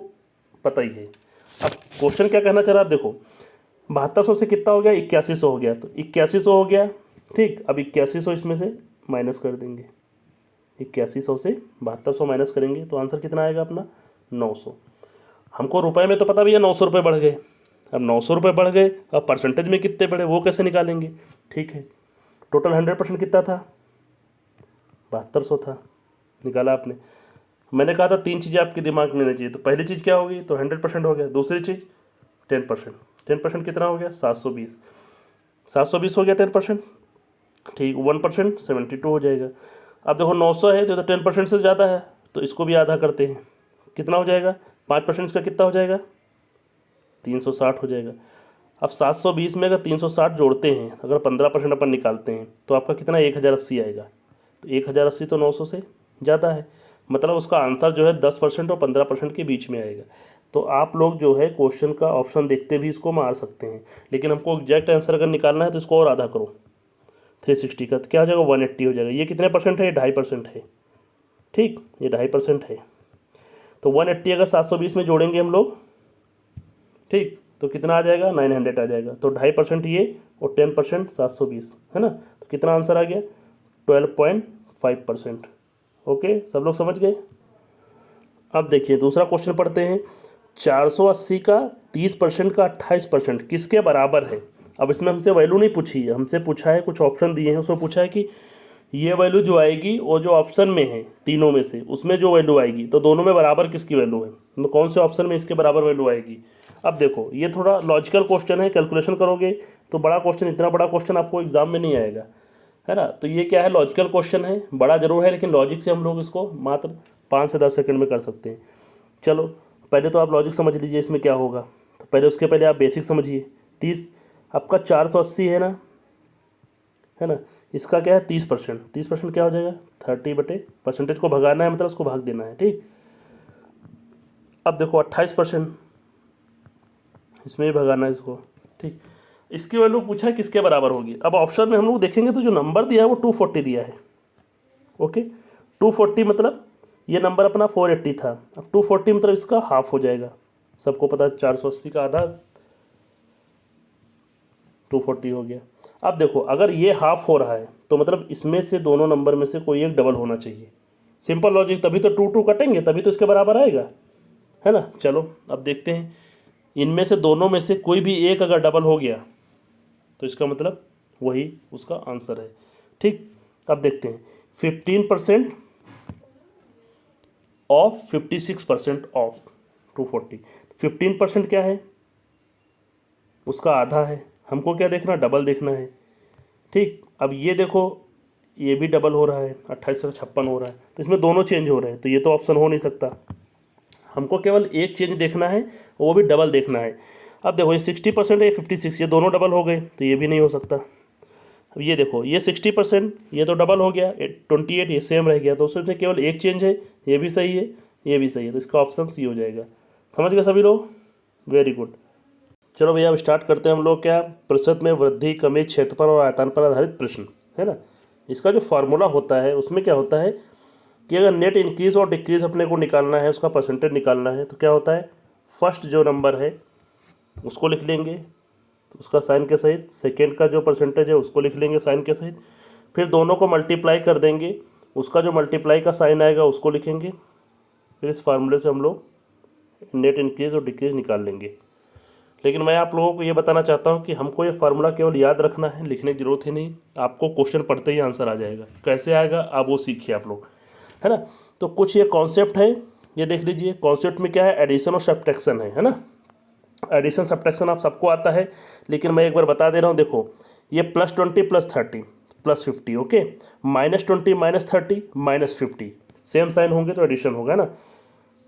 पता ही है। अब क्वेश्चन क्या कहना चाह रहा है, आप देखो 7200 से कितना हो गया 8100 हो गया, तो 8100 हो गया। ठीक, अब 8100 इसमें से माइनस कर देंगे, 8100 से 7200 माइनस करेंगे तो आंसर कितना आएगा अपना 900। हमको रुपए में तो पता भैया 900 रुपये बढ़ गए। अब 900 रुपये बढ़ गए, अब परसेंटेज में कितने बढ़े वो कैसे निकालेंगे। ठीक है, टोटल 100% कितना था 7200 था, निकाला आपने। मैंने कहा था 3 चीज़ें आपके दिमाग में लेनी चाहिए, तो पहली चीज़ क्या होगी, तो 100% हो गया। दूसरी चीज़ 10%, 10% कितना हो गया 720, 720 हो गया 10%। ठीक, 1% 72 हो जाएगा। अब देखो 900 है तो 10% से ज़्यादा है, तो इसको भी आधा करते हैं, कितना हो जाएगा 5% इसका कितना हो जाएगा 360 हो जाएगा। अब 720 में अगर 360 जोड़ते हैं, अगर 15% अपन निकालते हैं तो आपका कितना 1080 आएगा। तो 1080 तो 900 से ज़्यादा है, मतलब उसका आंसर जो है 10% और 15% के बीच में आएगा। तो आप लोग जो है क्वेश्चन का ऑप्शन देखते भी इसको मार सकते हैं, लेकिन हमको एग्जैक्ट आंसर अगर निकालना है तो इसको और आधा करो 360 का, तो क्या हो जाएगा 180 हो जाएगा। ये कितने परसेंट है, 2.5% है। ठीक, ये 2.5% है। तो 180 अगर 720 में जोड़ेंगे हम लोग, ठीक, तो कितना आ जाएगा 900 आ जाएगा। तो 2.5% ये और 10% 720, है ना। तो कितना आंसर आ गया 12.5%। ओके, सब लोग समझ गए। अब देखिए दूसरा क्वेश्चन पढ़ते हैं। 480 का 30% का 28% किसके बराबर है। अब इसमें हमसे वैल्यू नहीं पूछी है, हमसे पूछा है कुछ ऑप्शन दिए हैं, उसमें पूछा है कि ये वैल्यू जो आएगी और जो ऑप्शन में है तीनों में से उसमें जो वैल्यू आएगी, तो दोनों में बराबर किसकी वैल्यू है, मतलब कौन से ऑप्शन में इसके बराबर वैल्यू आएगी। अब देखो ये थोड़ा लॉजिकल क्वेश्चन है, कैलकुलेशन करोगे तो बड़ा क्वेश्चन, इतना बड़ा क्वेश्चन आपको एग्जाम में नहीं आएगा, है ना। तो ये क्या है, लॉजिकल क्वेश्चन है, बड़ा जरूर है लेकिन लॉजिक से हम लोग इसको मात्र 5 से 10 सेकंड में कर सकते हैं। चलो पहले तो आप लॉजिक समझ लीजिए इसमें क्या होगा, तो पहले उसके पहले आप बेसिक समझिए। 30 आपका 480 है ना, इसका क्या है 30%, 30% क्या हो जाएगा 30 बटे परसेंटेज को भगाना है, मतलब उसको भाग देना है। ठीक, अब देखो 28% इसमें भी भगाना है इसको। ठीक, इसकी वैल्यू पूछा है किसके बराबर होगी। अब ऑप्शन में हम लोग देखेंगे तो जो नंबर दिया है वो 240 दिया है, ओके। 240 मतलब ये नंबर अपना 480 था, अब 240 मतलब इसका हाफ हो जाएगा। सबको पता है 480 का आधा 240 हो गया। अब देखो अगर ये हाफ हो रहा है तो मतलब इसमें से दोनों नंबर में से कोई एक डबल होना चाहिए। सिंपल लॉजिक, तभी तो 2 कटेंगे, तभी तो इसके बराबर आएगा, है ना। चलो अब देखते हैं, इनमें से दोनों में से कोई भी एक अगर डबल हो गया तो इसका मतलब वही उसका आंसर है। ठीक, अब देखते हैं 15% ऑफ 56% ऑफ 240। 15% क्या है, उसका आधा है। हमको क्या देखना, डबल देखना है। ठीक, अब ये देखो ये भी डबल हो रहा है, 28 से 56 हो रहा है, तो इसमें दोनों चेंज हो रहे हैं, तो ये तो ऑप्शन हो नहीं सकता। हमको केवल एक चेंज देखना है, वो भी डबल देखना है। अब देखो ये 60% है, ये 56, ये दोनों डबल हो गए, तो ये भी नहीं हो सकता। अब ये देखो ये 60%, ये तो डबल हो गया, 28 ये सेम रह गया, तो उसमें केवल एक चेंज है, ये भी सही है, ये भी सही है, तो इसका ऑप्शन सी हो जाएगा। समझ गए सभी लोग, वेरी गुड। चलो भैया अब स्टार्ट करते हैं हम लोग क्या, प्रतिशत में वृद्धि, कमी, क्षेत्रफल और आयतन पर आधारित प्रश्न, है ना। इसका जो फार्मूला होता है उसमें क्या होता है कि अगर नेट इंक्रीज और डिक्रीज अपने को निकालना है, उसका परसेंटेज निकालना है, तो क्या होता है, फर्स्ट जो नंबर है उसको लिख लेंगे तो उसका साइन के सहित, सेकेंड का जो परसेंटेज है उसको लिख लेंगे साइन के सहित, फिर दोनों को मल्टीप्लाई कर देंगे, उसका जो मल्टीप्लाई का साइन आएगा उसको लिखेंगे, फिर इस फार्मूले से हम लोग नेट इंक्रीज और डिक्रीज निकाल लेंगे। लेकिन मैं आप लोगों को ये बताना चाहता हूँ कि हमको ये फार्मूला केवल याद रखना है, लिखने की जरूरत ही नहीं, आपको क्वेश्चन पढ़ते ही आंसर आ जाएगा। कैसे आएगा आप वो सीखिए आप लोग, है ना। तो कुछ ये कॉन्सेप्ट है, ये देख लीजिए। कॉन्सेप्ट में क्या है, एडिशन और सब्ट्रैक्शन है ना। एडिशन सब्ट्रैक्शन आप सबको आता है, लेकिन मैं एक बार बता दे रहा हूँ। देखो ये +20 +30 +50, ओके, -20 -30 -50, सेम साइन होंगे तो एडिशन होगा ना।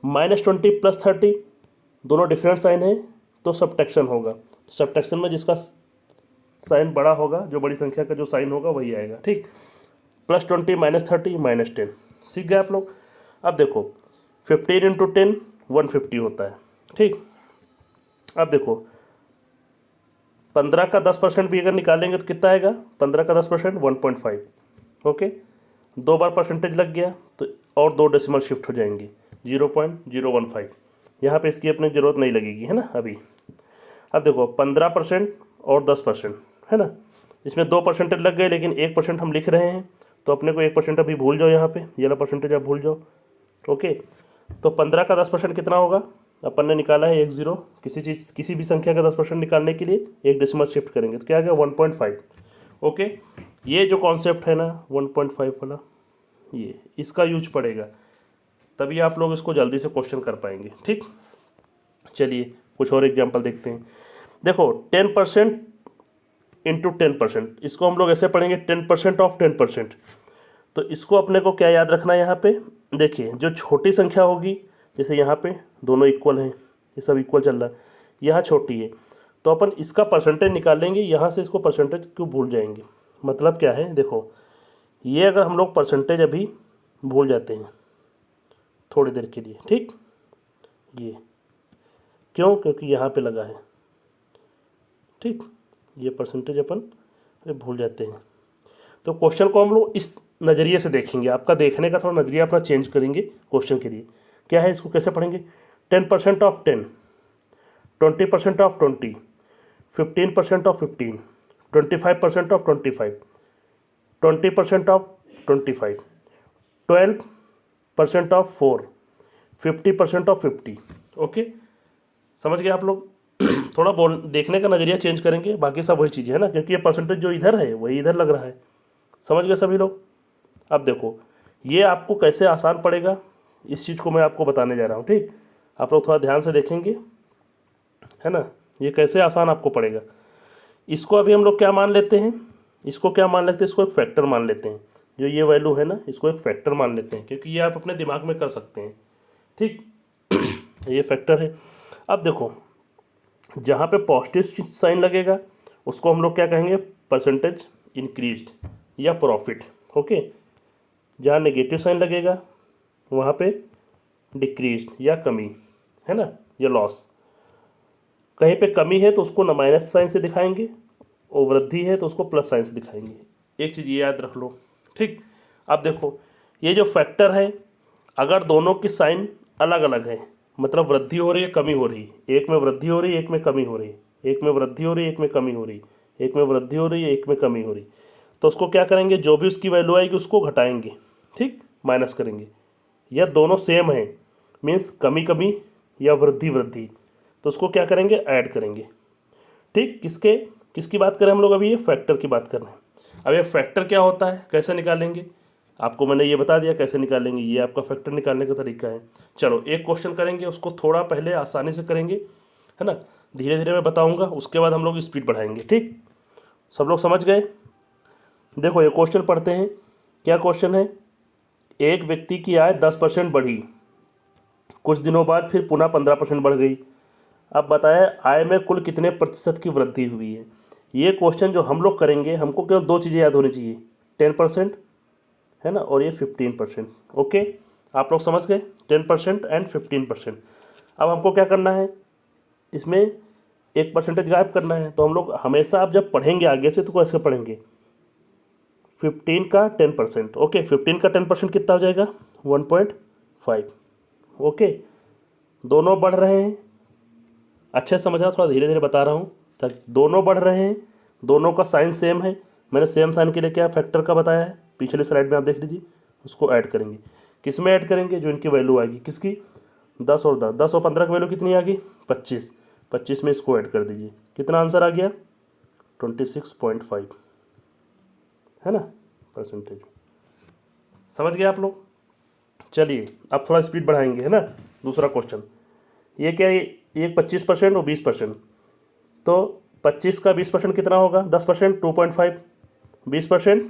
-20 +30 दोनों डिफरेंट साइन है तो सब्ट्रैक्शन होगा। सब्ट्रैक्शन में जिसका साइन बड़ा होगा, जो बड़ी संख्या का जो साइन होगा वही आएगा। ठीक, +20 -30 -10, सीख गए आप लोग। अब देखो 15 × 10 150 होता है। ठीक, अब देखो 15 का 10% भी अगर निकालेंगे तो कितना आएगा, 15 का 10% 1.5, ओके। 2 बार परसेंटेज लग गया तो और 2 डेसिमल शिफ्ट हो जाएंगे, 0.015। यहाँ पे इसकी अपनी ज़रूरत नहीं लगेगी, है ना अभी। अब देखो 15% और 10%, है ना, इसमें 2 परसेंटेज लग गए, लेकिन 1% हम लिख रहे हैं, तो अपने को 1% अभी भूल जाओ, यहाँ पे ये वाला परसेंटेज आप भूल जाओ, ओके। तो 15 का 10% कितना होगा, अपन ने निकाला है 10, किसी भी संख्या का 10% निकालने के लिए एक डेसिमल शिफ्ट करेंगे तो क्या आ गया 1.5, ओके। ये जो कॉन्सेप्ट है ना 1.5 वाला, ये इसका यूज पड़ेगा, तभी आप लोग इसको जल्दी से क्वेश्चन कर पाएंगे। ठीक, चलिए कुछ और एग्जांपल देखते हैं। देखो 10% इंटू 10%, इसको हम लोग ऐसे पढ़ेंगे 10% ऑफ 10%। तो इसको अपने को क्या याद रखना है, यहाँ पे देखिए जो छोटी संख्या होगी, जैसे यहाँ पे दोनों इक्वल हैं, ये सब इक्वल चल रहा है, यहाँ छोटी है, तो अपन इसका परसेंटेज निकालेंगे, यहाँ से इसको परसेंटेज क्यों भूल जाएंगे। मतलब क्या है, देखो ये अगर हम लोग परसेंटेज अभी भूल जाते हैं थोड़ी देर के लिए, ठीक, ये क्यों, क्योंकि यहाँ पे लगा है, ठीक, ये परसेंटेज अपन भूल जाते हैं। तो क्वेश्चन को हम लोग इस नज़रिए से देखेंगे, आपका देखने का थोड़ा नज़रिया अपना चेंज करेंगे क्वेश्चन के लिए। क्या है, इसको कैसे पढ़ेंगे, 10% of 10, 20% of 20, 15% of 15, 25% of 25, 20% of 25, 12% of 4, 50% of 50, okay. समझ गए आप लोग। थोड़ा बोल देखने का नज़रिया चेंज करेंगे, बाकी सब वही चीज़ है ना, क्योंकि ये परसेंटेज जो इधर है वही इधर लग रहा है। समझ गए सभी लोग। अब देखो ये आपको कैसे आसान पड़ेगा, इस चीज़ को मैं आपको बताने जा रहा हूँ। ठीक, आप लोग थोड़ा ध्यान से देखेंगे, है ना, ये कैसे आसान आपको पड़ेगा। इसको अभी हम लोग क्या मान लेते हैं, इसको क्या मान लेते हैं, इसको एक फैक्टर मान लेते हैं। जो ये वैल्यू है ना, इसको एक फैक्टर मान लेते हैं, क्योंकि ये आप अपने दिमाग में कर सकते हैं। ठीक, ये फैक्टर है। अब देखो जहाँ पे पॉजिटिव साइन लगेगा उसको हम लोग क्या कहेंगे, परसेंटेज इंक्रीज्ड या प्रॉफिट, ओके। जहाँ नेगेटिव साइन लगेगा वहाँ पे डिक्रीज्ड या कमी, है ना, या लॉस। कहीं पे कमी है तो उसको माइनस साइन से दिखाएंगे, और वृद्धि है तो उसको प्लस साइन से दिखाएंगे। एक चीज़ ये याद रख लो। ठीक, अब देखो ये जो फैक्टर है, अगर दोनों की साइन अलग अलग है, मतलब वृद्धि हो रही है कमी हो रही है, एक में वृद्धि हो रही है एक में कमी हो रही है, एक में वृद्धि हो रही है एक में कमी हो रही है, एक में वृद्धि हो रही है एक में कमी हो रही है, तो उसको क्या करेंगे, जो भी उसकी वैल्यू आएगी उसको घटाएंगे, ठीक, माइनस करेंगे। या दोनों सेम है, मीन्स कमी कमी या वृद्धि वृद्धि, तो उसको क्या करेंगे, ऐड करेंगे। ठीक, किसकी बात करें हम लोग अभी, ये फैक्टर की बात कर रहे हैं। अब ये फैक्टर क्या होता है, कैसे निकालेंगे, आपको मैंने ये बता दिया कैसे निकालेंगे, ये आपका फैक्टर निकालने का तरीका है। चलो एक क्वेश्चन करेंगे, उसको थोड़ा पहले आसानी से करेंगे, है ना, धीरे धीरे मैं बताऊंगा, उसके बाद हम लोग स्पीड बढ़ाएंगे। ठीक, सब लोग समझ गए। देखो ये क्वेश्चन पढ़ते हैं। क्या क्वेश्चन है, एक व्यक्ति की आय 10% बढ़ी, कुछ दिनों बाद फिर पुनः 15% बढ़ गई। अब बताया आय में कुल कितने प्रतिशत की वृद्धि हुई है। ये क्वेश्चन जो हम लोग करेंगे, हमको केवल दो चीज़ें याद होनी चाहिए, 10% है ना, और ये 15%। ओके, आप लोग समझ गए, 10% एंड 15%। अब हमको क्या करना है, इसमें एक परसेंटेज गायब करना है। तो हम लोग हमेशा आप जब पढ़ेंगे आगे से तो कैसे पढ़ेंगे, 15 का 10%। ओके, 15 का 10% कितना हो जाएगा, 1.5। ओके, दोनों बढ़ रहे हैं, अच्छे से समझना, थोड़ा धीरे धीरे बता रहा हूँ ताकि दोनों बढ़ रहे हैं, दोनों का साइन सेम है। मैंने सेम साइन के लिए क्या फैक्टर का बताया है, पिछले स्लाइड में आप देख लीजिए। उसको ऐड करेंगे, किस में ऐड करेंगे, जो इनकी वैल्यू आएगी, किसकी, 10 और 10, 10 और 15 की वैल्यू कितनी आ गई, 25, 25 में इसको ऐड कर दीजिए, कितना आंसर आ गया, 26.5, है ना, परसेंटेज। समझ गए आप लोग। चलिए अब थोड़ा स्पीड बढ़ाएंगे, है ना। दूसरा क्वेश्चन, ये क्या है, एक 25% और 20%, तो 25 का 20% कितना होगा, 10%, 2.5, 20%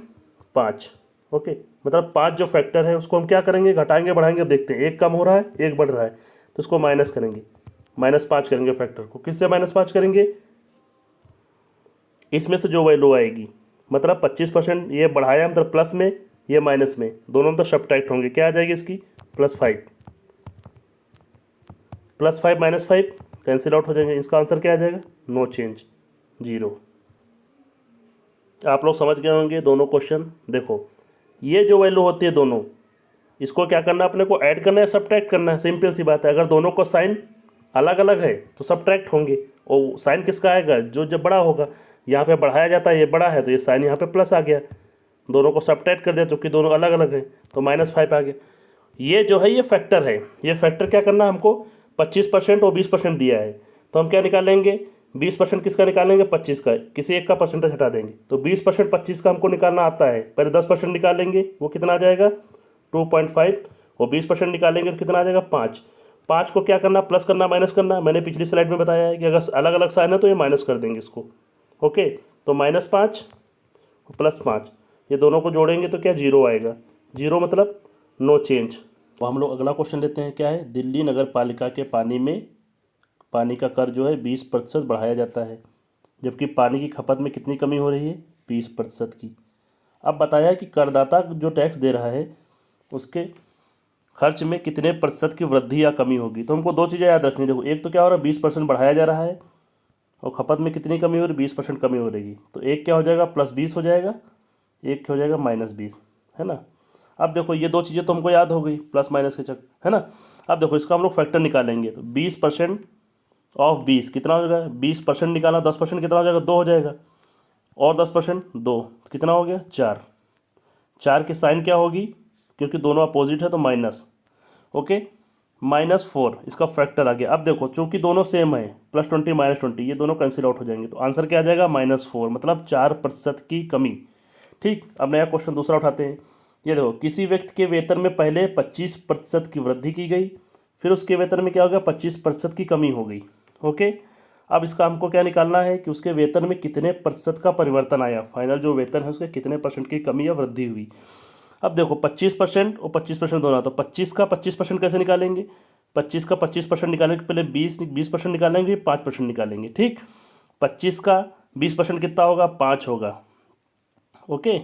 5। ओके, मतलब 5 जो फैक्टर है उसको हम क्या करेंगे, घटाएंगे बढ़ाएंगे। अब देखते हैं, एक कम हो रहा है एक बढ़ रहा है, तो उसको माइनस करेंगे, -5 करेंगे फैक्टर को। किससे -5 करेंगे, इसमें से जो वैल्यू आएगी, मतलब 25% ये बढ़ाया मतलब प्लस में, ये माइनस में, दोनों में तो सब्ट्रैक्ट होंगे, क्या आ जाएगी इसकी, +5, +5 -5 कैंसिल आउट हो जाएंगे। इसका आंसर क्या आ जाएगा, नो चेंज, 0। आप लोग समझ गए होंगे दोनों क्वेश्चन। देखो ये जो वैल्यू होती है दोनों, इसको क्या करना है, अपने को ऐड करना है सब्ट्रैक्ट करना है, सिंपल सी बात है। अगर दोनों को साइन अलग अलग है तो सब्ट्रैक्ट होंगे, और साइन किसका आएगा, जो जब बड़ा होगा। यहाँ पे बढ़ाया जाता है, ये बड़ा है तो ये साइन यहाँ पे प्लस आ गया, दोनों को सब्ट्रैक्ट कर दिया क्योंकि दोनों अलग अलग हैं, तो -5 आ गया। ये जो है ये फैक्टर है, ये फैक्टर क्या करना है हमको, 25% और 20% दिया है, तो हम क्या निकालेंगे, 20% किसका निकालेंगे, 25 का, किसी एक का परसेंटेज हटा देंगे, तो 20% 25 का हमको निकालना आता है। पहले 10% निकालेंगे, वो कितना आ जाएगा, 2.5, और 20% निकालेंगे तो कितना आ जाएगा, 5। 5 को क्या करना, प्लस करना माइनस करना, मैंने पिछली स्लाइड में बताया है कि अगर अलग अलग साइन है तो ये माइनस कर देंगे इसको। ओके, तो -5 +5, ये दोनों को जोड़ेंगे तो क्या, 0 आएगा, 0 मतलब नो चेंज। तो हम लोग अगला क्वेश्चन लेते हैं, क्या है, दिल्ली नगर पालिका के पानी का कर जो है 20% बढ़ाया जाता है, जबकि पानी की खपत में कितनी कमी हो रही है, 20% की। अब बताया कि करदाता जो टैक्स दे रहा है उसके खर्च में कितने प्रतिशत की वृद्धि या कमी होगी। तो हमको दो चीज़ें याद रखनी, देखो एक तो क्या हो रहा है, 20% बढ़ाया जा रहा है, और खपत में कितनी कमी हो रही है, 20% कमी हो रही। तो एक क्या हो जाएगा, +20 हो जाएगा, एक क्या हो जाएगा, -20, है ना। अब देखो ये दो चीज़ें तो हमको याद हो गई, प्लस माइनस के चक्कर, है ना। अब देखो इसका हम लोग फैक्टर निकालेंगे, तो 20% ऑफ 20 कितना हो जाएगा, 20% निकाला, 10% कितना हो जाएगा, 2 हो जाएगा, और 10% 2 कितना हो गया, 4। 4 की साइन क्या होगी, क्योंकि दोनों अपोजिट है तो माइनस। ओके, -4 इसका फैक्टर आ गया। अब देखो चूंकि दोनों सेम है, +20 -20 ये दोनों कैंसिल आउट हो जाएंगे, तो आंसर क्या आ जाएगा, -4, मतलब 4% की कमी। ठीक, अब नया क्वेश्चन दूसरा उठाते हैं। ये देखो, किसी व्यक्ति के वेतन में पहले 25% की वृद्धि की गई, फिर उसके वेतन में क्या हो गया, 25% की कमी हो गई। ओके, अब इसका हमको क्या निकालना है कि उसके वेतन में कितने प्रतिशत का परिवर्तन आया, फाइनल जो वेतन है उसके कितने परसेंट की कमी या वृद्धि हुई। अब देखो 25% और 25% दोनों, तो 25 का 25% कैसे निकालेंगे, 25 का 25% निकालने के पहले 20% निकालेंगे, 5% निकालेंगे। ठीक, 25 का 20% कितना होगा, 5 होगा। ओके,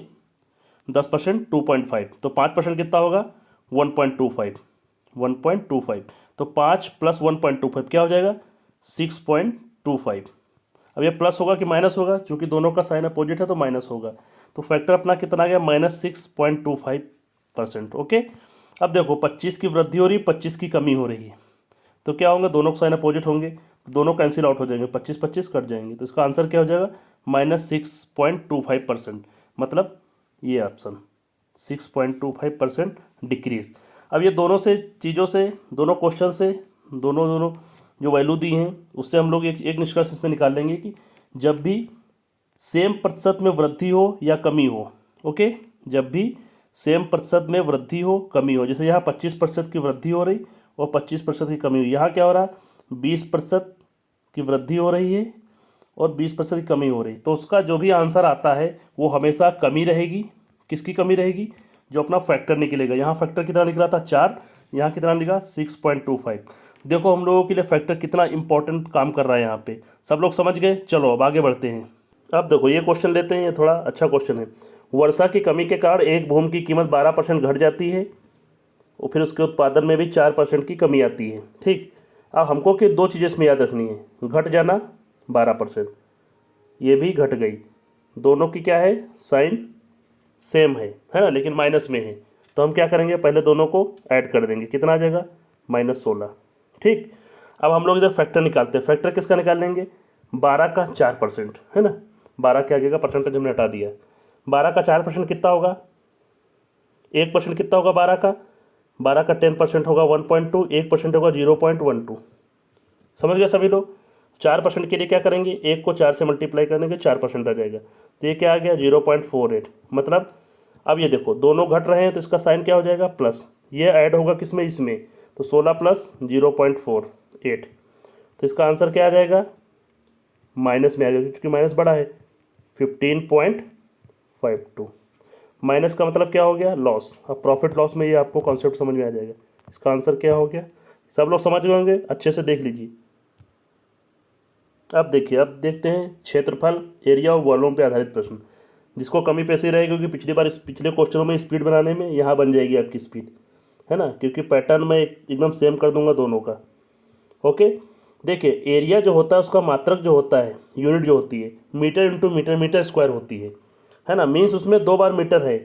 10% 2.5, तो 5% कितना होगा, 1.25, 1.25, तो 5 + 1.25 क्या हो जाएगा, 6.25। अब ये प्लस होगा कि माइनस होगा, चूंकि दोनों का साइन अपोजिट है तो माइनस होगा। तो फैक्टर अपना कितना आ गया, -6.25। 50%। ओके, अब देखो 25 की वृद्धि हो रही है, 25 की कमी हो रही है, तो क्या होंगे, दोनों साइन अपोजिट होंगे, तो दोनों कैंसिल आउट हो जाएंगे, 25-25 कट जाएंगे, तो इसका आंसर क्या हो जाएगा, -6.25%। मतलब ये ऑप्शन 6.25% डिक्रीज। अब ये दोनों से चीज़ों से, दोनों क्वेश्चन से, दोनों दोनों जो वैल्यू दी हैं उससे हम लोग एक निष्कर्ष इसमें निकाल लेंगे कि जब भी सेम प्रतिशत में वृद्धि हो या कमी हो, ओके, जब भी सेम प्रतिशत में वृद्धि हो कमी हो, जैसे यहाँ 25% की वृद्धि हो रही और 25% की कमी हुई, यहाँ क्या हो रहा है 20% की वृद्धि हो रही है और 20% की कमी हो रही, तो उसका जो भी आंसर आता है वो हमेशा कमी रहेगी। किसकी कमी रहेगी, जो अपना फैक्टर निकलेगा। यहाँ फैक्टर कितना निकला था 4, यहाँ कितना निकला 6.25। देखो हम लोगों के लिए फैक्टर कितना इंपॉर्टेंट काम कर रहा है यहाँ पे, सब लोग समझ गए। चलो अब आगे बढ़ते हैं। अब देखो ये क्वेश्चन लेते हैं, ये थोड़ा अच्छा क्वेश्चन है। वर्षा की कमी के कारण एक भूमि की कीमत 12% घट जाती है और फिर उसके उत्पादन में भी 4% की कमी आती है। ठीक, अब हमको कि दो चीज़ें इसमें याद रखनी है, घट जाना 12%, ये भी घट गई, दोनों की क्या है साइन सेम है ना, लेकिन माइनस में है, तो हम क्या करेंगे पहले दोनों को ऐड कर देंगे, कितना आ जाएगा -16। ठीक, अब हम लोग इधर फैक्टर निकालते हैं। फैक्टर किसका निकाल लेंगे, 12 का 4% है ना, 12 के आगे का परसेंटेज हमने हटा दिया। 12 का 4% कितना होगा, 1% कितना होगा 12 का, 12 का 10% होगा 1.2, 1% होगा 0.12। समझ गए सभी लोग। 4% के लिए क्या करेंगे, 1 को 4 से मल्टीप्लाई करने के 4% आ जाएगा, तो ये क्या आ गया 0.48। मतलब अब ये देखो दोनों घट रहे हैं तो इसका साइन क्या हो जाएगा प्लस, ये ऐड होगा किसमें, इसमें, तो 16 प्लस 0.48, तो इसका आंसर क्या आ जाएगा माइनस में आ जाएगा, क्योंकि माइनस बड़ा है 15.52। माइनस का मतलब क्या हो गया लॉस। अब प्रॉफिट लॉस में ये आपको कॉन्सेप्ट समझ में आ जाएगा। इसका आंसर क्या हो गया, सब लोग समझ गए होंगे, अच्छे से देख लीजिए। अब देखिए, अब देखते हैं क्षेत्रफल, एरिया और वॉल्यूम पे आधारित प्रश्न, जिसको कमी पैसे रहेगी क्योंकि पिछले क्वेश्चनों में स्पीड बनाने में यहाँ बन जाएगी आपकी स्पीड, है ना, क्योंकि पैटर्न मैं एकदम सेम कर दूंगा दोनों का। ओके, देखिए एरिया जो होता है उसका मात्रक जो होता है, यूनिट जो होती है metre into metre, metre square होती है ना, मीन्स उसमें 2 बार मीटर है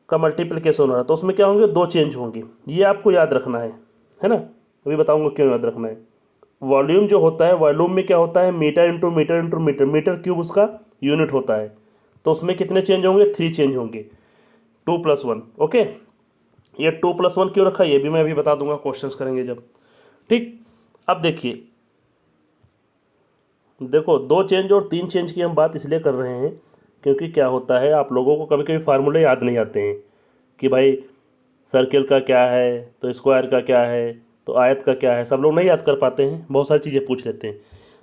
का मल्टीप्लिकेशन हो रहा है, तो उसमें क्या होंगे 2 चेंज होंगे, ये आपको याद रखना है ना। अभी बताऊंगा क्यों याद रखना है। वॉल्यूम जो होता है, वॉल्यूम में क्या होता है metre into metre into metre, metre cube उसका यूनिट होता है, तो उसमें कितने चेंज होंगे 3 चेंज होंगे, 2 + 1। ओके, ये 2 + 1 क्यों रखा ये भी मैं अभी बता दूंगा, क्वेश्चंस करेंगे जब। ठीक, अब देखिए, देखो 2 चेंज और 3 चेंज की हम बात इसलिए कर रहे हैं क्योंकि क्या होता है आप लोगों को कभी कभी फार्मूले याद नहीं आते हैं कि भाई सर्किल का क्या है, तो स्क्वायर का क्या है, तो आयत का क्या है, सब लोग नहीं याद कर पाते हैं, बहुत सारी चीज़ें पूछ लेते हैं।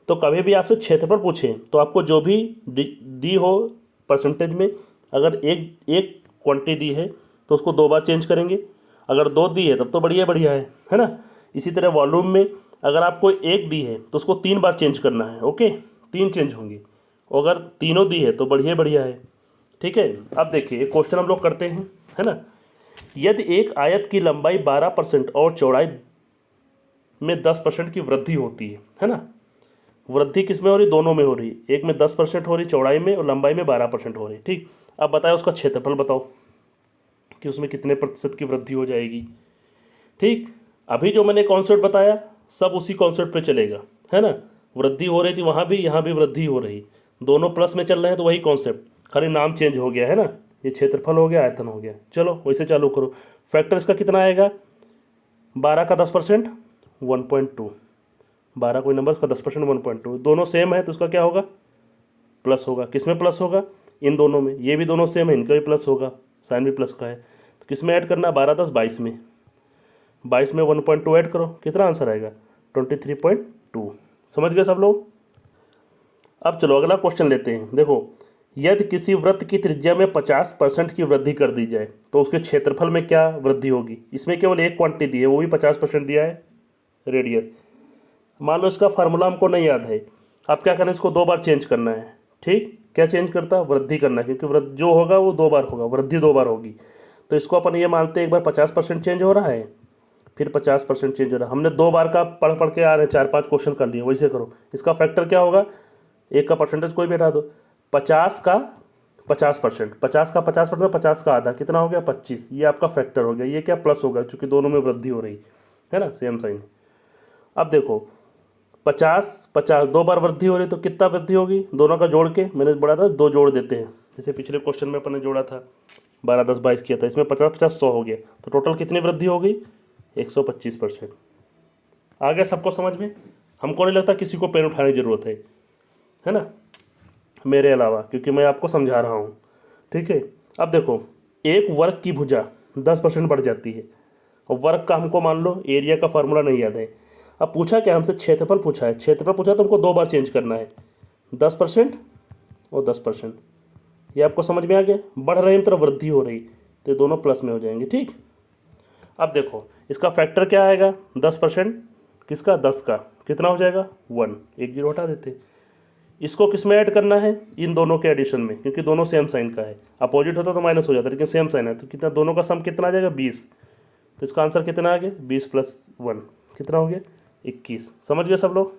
तो कभी भी आपसे क्षेत्रफल पूछें तो आपको जो भी दी हो परसेंटेज में, अगर एक एक क्वांटिटी दी है तो उसको 2 बार चेंज करेंगे, अगर 2 दी है तब तो बढ़िया बढ़िया है ना। इसी तरह वॉल्यूम में अगर आपको 1 दी है तो उसको 3 बार चेंज करना है, ओके, 3 चेंज होंगे, और अगर तीनों दी है तो बढ़िया बढ़िया है। ठीक है, अब देखिए एक क्वेश्चन हम लोग करते हैं, है ना। यदि एक आयत की लंबाई 12% और चौड़ाई में 10% की वृद्धि होती है ना, वृद्धि किस में हो रही, दोनों में हो रही, एक में 10% हो रही चौड़ाई में और लंबाई में 12% हो रही। ठीक, अब बताओ उसका क्षेत्रफल बताओ कि उसमें कितने प्रतिशत की वृद्धि हो जाएगी। ठीक, अभी जो मैंने कॉन्सेप्ट बताया सब उसी कॉन्सेप्ट पे चलेगा, है ना। वृद्धि हो रही थी वहाँ भी, यहाँ भी वृद्धि हो रही, दोनों प्लस में चल रहे हैं, तो वही कॉन्सेप्ट, खाली नाम चेंज हो गया है ना, ये क्षेत्रफल हो गया, आयतन हो गया। चलो वैसे चालू करो। फैक्टर इसका कितना आएगा, 12 का 10% 1.2, 12 कोई नंबर, उसका 10% 1.2, दोनों सेम है तो उसका क्या होगा प्लस होगा। किस में प्लस होगा, इन दोनों में, ये भी दोनों सेम है इनका भी प्लस होगा, साइन भी प्लस का है, तो किस में ऐड करना, 12 10 22 में, 22 में 1.2 ऐड करो, कितना आंसर आएगा 23.2। समझ गए सब लोग। अब चलो अगला क्वेश्चन लेते हैं। देखो, यदि किसी वृत्त की त्रिज्या में 50% की वृद्धि कर दी जाए तो उसके क्षेत्रफल में क्या वृद्धि होगी। इसमें केवल एक क्वांटिटी दी है, वो भी 50% दिया है, रेडियस। मान लो इसका फार्मूला हमको नहीं याद है, आप क्या करना है, इसको 2 बार चेंज करना है। ठीक, क्या चेंज करता, वृद्धि करना है, क्योंकि वृद्धि जो होगा वो 2 बार होगा, वृद्धि 2 बार होगी, तो इसको अपन ये मानते हैं एक बार 50% चेंज हो रहा है, फिर 50% चेंज हो रहा है। हमने 2 बार का पढ़ पढ़ के आ रहे हैं, 4-5 क्वेश्चन कर लिए, वैसे करो। इसका फैक्टर क्या होगा, एक का परसेंटेज कोई भी हटा दो, 50 का 50%, 50 का 50%, 50 का आधा कितना हो गया 25, ये आपका फैक्टर हो गया। ये क्या प्लस होगा क्योंकि दोनों में वृद्धि हो रही है ना, सेम साइन। अब देखो 50 50 दो बार वृद्धि हो रही तो कितना वृद्धि होगी, दोनों का जोड़ के मैंने बोला था 2 जोड़ देते हैं, जैसे पिछले क्वेश्चन में अपन ने जोड़ा था 12 10 22 किया था, इसमें 50 50 100 हो गया, तो टोटल कितनी वृद्धि हो गई 125%। आ गया सबको समझ में? हमको नहीं लगता किसी को पेन उठाने की ज़रूरत है ना, मेरे अलावा, क्योंकि मैं आपको समझा रहा हूँ। ठीक है, अब देखो एक वर्ग की भुजा 10% बढ़ जाती है, और वर्ग का हमको मान लो एरिया का फार्मूला नहीं याद है। अब पूछा क्या हमसे, क्षेत्रफल पूछा है। क्षेत्रफल पूछा तो हमको 2 बार चेंज करना है, 10% और 10%। ये आपको समझ में आ गया? बढ़ रही मतलब वृद्धि हो रही, तो ये दोनों प्लस में हो जाएंगे। ठीक, अब देखो इसका फैक्टर क्या आएगा, 10% किसका, 10 का, कितना हो जाएगा 1, एक जीरो हटा देते। इसको किस में ऐड करना है, इन दोनों के एडिशन में, क्योंकि दोनों सेम साइन का है। अपोजिट होता तो माइनस हो जाता, लेकिन सेम साइन है तो कितना, दोनों का सम कितना आ जाएगा 20। तो इसका आंसर कितना आ गया 20 + 1 कितना हो गया 21। समझ गए सब लोग?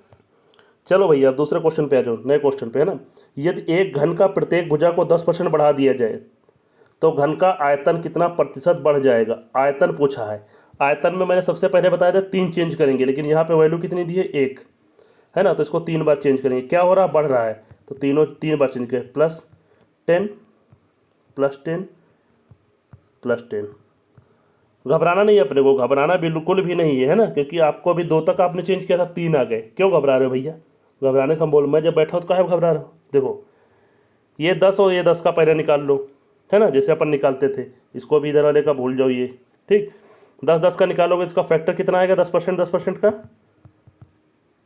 चलो भैया अब दूसरे क्वेश्चन पे आ जाओ, नए क्वेश्चन पे है ना। यदि एक घन का प्रत्येक भुजा को 10% बढ़ा दिया जाए तो घन का आयतन कितना प्रतिशत बढ़ जाएगा। आयतन पूछा है, आयतन में मैंने सबसे पहले बताया था 3 चेंज करेंगे, लेकिन यहाँ पे वैल्यू कितनी दी है 1 है ना, तो इसको 3 बार चेंज करेंगे। क्या हो रहा है, बढ़ रहा है, तो तीनों 3 बार चेंज करें, +10 +10 +10। घबराना नहीं है अपने को, घबराना बिल्कुल भी नहीं है ना, क्योंकि आपको अभी 2 तक आपने चेंज किया था, 3 आ गए, क्यों घबरा रहे हो भैया? घबराने का हम बोल, मैं जब बैठा हूँ तो काहे घबरा रहे हो? देखो ये 10 और ये 10 का पहले निकाल लो, है ना, जैसे अपन निकालते थे। इसको भी इधर वाले का भूल जाओ ये। ठीक, 10 10 का निकालोगे, इसका फैक्टर कितना आएगा, 10% 10% का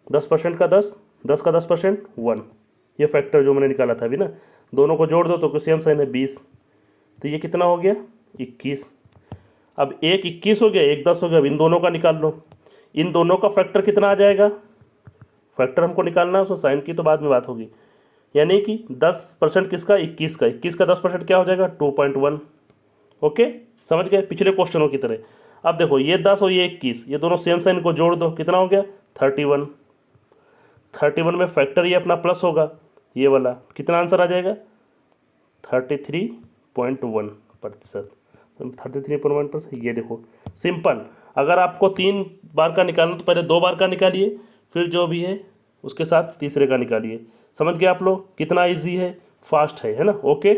10% का 10 10 का 10% 1, ये फैक्टर जो मैंने निकाला था अभी ना, दोनों को जोड़ दो तो सेम साइन है 20, तो ये कितना हो गया 21। अब एक 21 हो गया, एक 10 हो गया, अब इन दोनों का निकाल लो, इन दोनों का फैक्टर कितना आ जाएगा, फैक्टर हमको निकालना है, उसमें साइन की तो बाद में बात होगी। यानी कि 10% किसका, 21 का, 21 का 10% क्या हो जाएगा 2.1। ओके, समझ गए, पिछले क्वेश्चनों की तरह। अब देखो ये 10 और ये 21, ये दोनों सेम साइन को जोड़ दो, कितना हो गया 31। 31 में फैक्टर ये अपना प्लस होगा, ये वाला कितना आंसर आ जाएगा 33.1%। 33.1%, ये देखो सिंपल। अगर आपको 3 बार का निकालना तो पहले 2 बार का निकालिए, फिर जो भी है उसके साथ तीसरे का निकालिए। समझ गए आप लोग, कितना इजी है, फास्ट है ना। ओके,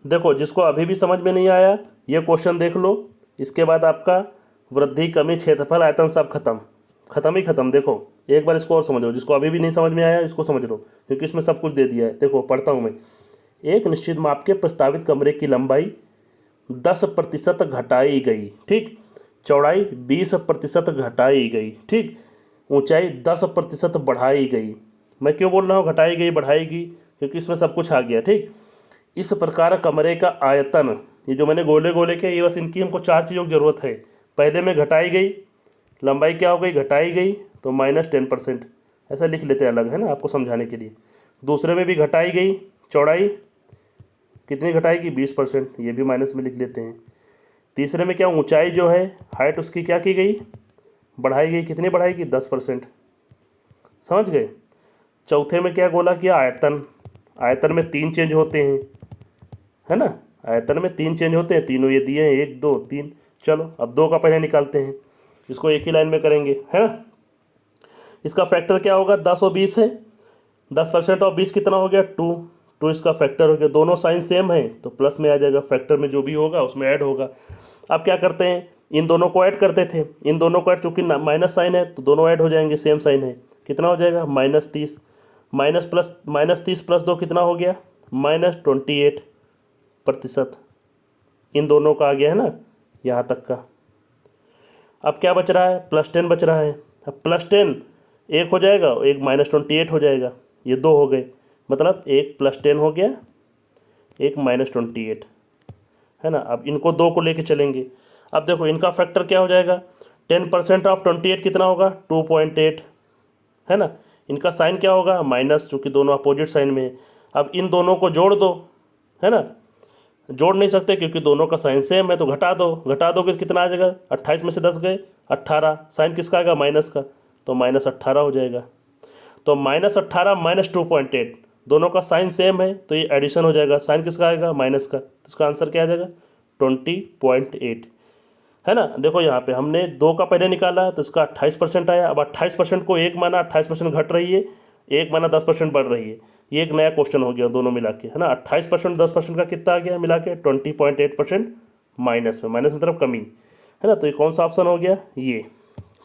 देखो जिसको अभी भी समझ में नहीं आया ये क्वेश्चन देख लो, इसके बाद आपका वृद्धि कमी क्षेत्रफल आयतन सब खत्म ही खत्म। देखो एक बार इसको और समझ लो, जिसको अभी भी नहीं समझ में आया इसको समझ लो, क्योंकि इसमें सब कुछ दे दिया है। देखो पढ़ता हूँ मैं, एक निश्चित माप के प्रस्तावित कमरे की लंबाई 10% घटाई गई, ठीक, चौड़ाई 20% घटाई गई, ठीक, ऊंचाई 10% बढ़ाई गई। मैं क्यों बोल रहा हूँ घटाई गई बढ़ाई गई, क्योंकि इसमें सब कुछ आ गया। ठीक, इस प्रकार कमरे का आयतन, ये जो मैंने गोले गोले के, ये बस इनकी हमको 4 चीज़ों की ज़रूरत है। पहले में घटाई गई, लंबाई क्या हो गई घटाई गई, तो -10%, ऐसा लिख लेते हैं अलग, है ना, आपको समझाने के लिए। दूसरे में भी घटाई गई, चौड़ाई कितनी घटाएगी 20%, ये भी माइनस में लिख लेते हैं। तीसरे में क्या, ऊंचाई जो है हाइट उसकी क्या की गई, बढ़ाई गई, कितनी बढ़ाएगी 10%। समझ गए। चौथे में क्या बोला कि आयतन, आयतन में 3 चेंज होते हैं, है ना, आयतन में 3 चेंज होते हैं, तीनों ये दिए हैं 1 2 3। चलो अब 2 का पहले निकालते हैं, इसको एक ही लाइन में करेंगे, है ना। इसका फैक्टर क्या होगा, 10 और 20 है, 10% और 20 कितना हो गया 2 इसका फैक्टर हो गया। दोनों साइन सेम है तो प्लस में आ जाएगा, फैक्टर में जो भी होगा उसमें ऐड होगा। अब क्या करते हैं, इन दोनों को ऐड करते थे, इन दोनों को ऐड, चूँकि माइनस साइन है तो दोनों ऐड हो जाएंगे, सेम साइन है, कितना हो जाएगा -30, -30 + 2 कितना हो गया -28%। इन दोनों का आ गया है ना यहाँ तक का। अब क्या बच रहा है, +10 बच रहा है। अब +10 एक हो जाएगा, एक -28 हो जाएगा, ये 2 हो गए, मतलब एक +10 हो गया, एक -28, है ना। अब इनको 2 को लेके चलेंगे। अब देखो इनका फैक्टर क्या हो जाएगा, 10% ऑफ 28 कितना होगा 2.8, है ना। इनका साइन क्या होगा माइनस, चूँकि दोनों अपोजिट साइन में है। अब इन दोनों को जोड़ दो, है ना, जोड़ नहीं सकते क्योंकि दोनों का साइन सेम है, तो घटा दो, घटा दोगे कितना आ जाएगा, 28 में से 10 गए 18, साइन किसका आएगा माइनस का, तो -18 हो जाएगा। तो -18 - 2.8, दोनों का साइन सेम है तो ये एडिशन हो जाएगा। साइन किसका आएगा? माइनस का। तो इसका आंसर क्या आ जाएगा? 20.8, है ना। देखो यहाँ पे हमने 2 का पहले निकाला तो इसका 28% आया। अब 28% को 1 माना, 28% घट रही है, 1 माना 10% बढ़ रही है। ये एक नया क्वेश्चन हो गया दोनों मिला के, है ना। 28% 10% का कितना आ गया मिला के? 20.8% माइनस में, माइनस मतलब कमी, है ना। तो ये कौन सा ऑप्शन हो गया? ये,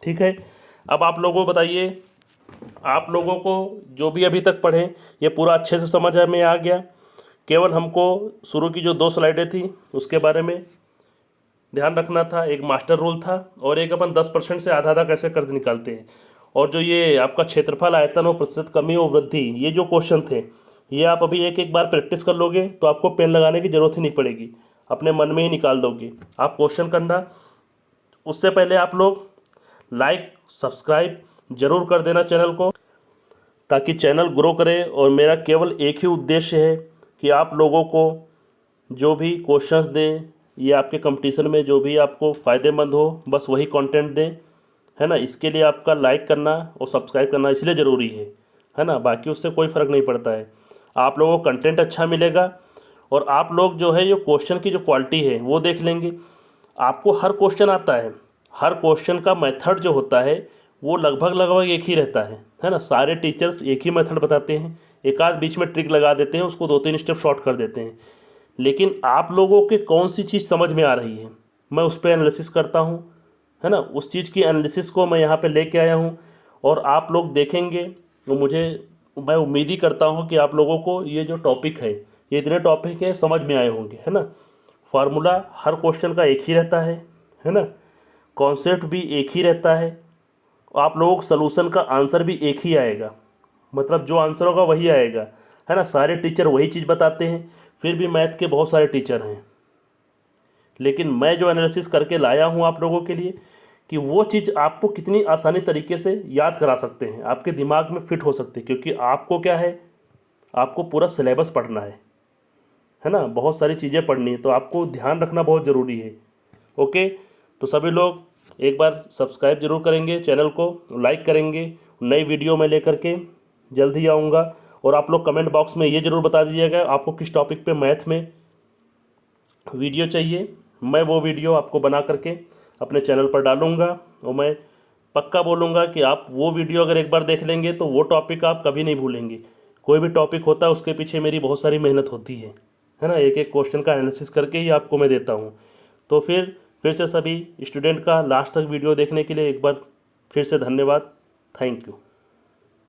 ठीक है। अब आप लोगों को बताइए, आप लोगों को जो भी अभी तक पढ़े ये पूरा अच्छे से समझ में आ गया? केवल हमको शुरू की जो 2 स्लाइडें थी उसके बारे में ध्यान रखना था। एक मास्टर रूल था और एक अपन 10% से आधा आधा कैसे कर्ज निकालते हैं। और जो ये आपका क्षेत्रफल, आयतन और प्रतिशत कमी और वृद्धि, ये जो क्वेश्चन थे, ये आप अभी एक एक बार प्रैक्टिस कर लोगे तो आपको पेन लगाने की ज़रूरत ही नहीं पड़ेगी, अपने मन में ही निकाल दोगे। आप क्वेश्चन करना, उससे पहले आप लोग लाइक सब्सक्राइब ज़रूर कर देना चैनल को, ताकि चैनल ग्रो करे। और मेरा केवल एक ही उद्देश्य है कि आप लोगों को जो भी क्वेश्चंस दें, ये आपके कंपटीशन में जो भी आपको फ़ायदेमंद हो, बस वही कंटेंट दें, है ना। इसके लिए आपका लाइक करना और सब्सक्राइब करना इसलिए ज़रूरी है ना। बाकी उससे कोई फ़र्क नहीं पड़ता है। आप लोगों को कंटेंट अच्छा मिलेगा और आप लोग जो है ये क्वेश्चन की जो क्वालिटी है वो देख लेंगे। आपको हर क्वेश्चन आता है, हर क्वेश्चन का मेथड जो होता है वो लगभग लगभग एक ही रहता है ना। सारे टीचर्स एक ही मेथड बताते हैं, एक आध बीच में ट्रिक लगा देते हैं, उसको 2-3 स्टेप शॉर्ट कर देते हैं। लेकिन आप लोगों के कौन सी चीज़ समझ में आ रही है, मैं उस पर एनालिसिस करता हूँ, है ना। उस चीज़ की एनालिसिस को मैं यहाँ पे लेके आया हूँ और आप लोग देखेंगे तो मैं उम्मीद ही करता हूँ कि आप लोगों को ये जो टॉपिक है, ये इतने टॉपिक है समझ में आए होंगे, है ना। फार्मूला हर क्वेश्चन का एक ही रहता है ना। कॉन्सेप्ट भी एक ही रहता है। आप लोगों को सलूशन का आंसर भी एक ही आएगा, मतलब जो आंसर होगा वही आएगा, है ना। सारे टीचर वही चीज़ बताते हैं, फिर भी मैथ के बहुत सारे टीचर हैं, लेकिन मैं जो एनालिसिस करके लाया हूँ आप लोगों के लिए कि वो चीज़ आपको कितनी आसानी तरीके से याद करा सकते हैं, आपके दिमाग में फिट हो सकते हैं। क्योंकि आपको क्या है, आपको पूरा सिलेबस पढ़ना है ना। बहुत सारी चीज़ें पढ़नी है, तो आपको ध्यान रखना बहुत ज़रूरी है। ओके, तो सभी लोग एक बार सब्सक्राइब जरूर करेंगे, चैनल को लाइक करेंगे। नई वीडियो में लेकर के जल्द ही आऊँगा। और आप लोग कमेंट बॉक्स में ये ज़रूर बता दीजिएगा आपको किस टॉपिक पे मैथ में वीडियो चाहिए। मैं वो वीडियो आपको बना करके अपने चैनल पर डालूँगा। और मैं पक्का बोलूँगा कि आप वो वीडियो अगर एक बार देख लेंगे तो वो टॉपिक आप कभी नहीं भूलेंगे। कोई भी टॉपिक होता है उसके पीछे मेरी बहुत सारी मेहनत होती है ना। एक एक क्वेश्चन का एनालिसिस करके ही आपको मैं देता हूँ। तो फिर से सभी स्टूडेंट का लास्ट तक वीडियो देखने के लिए एक बार फिर से धन्यवाद। Thank you.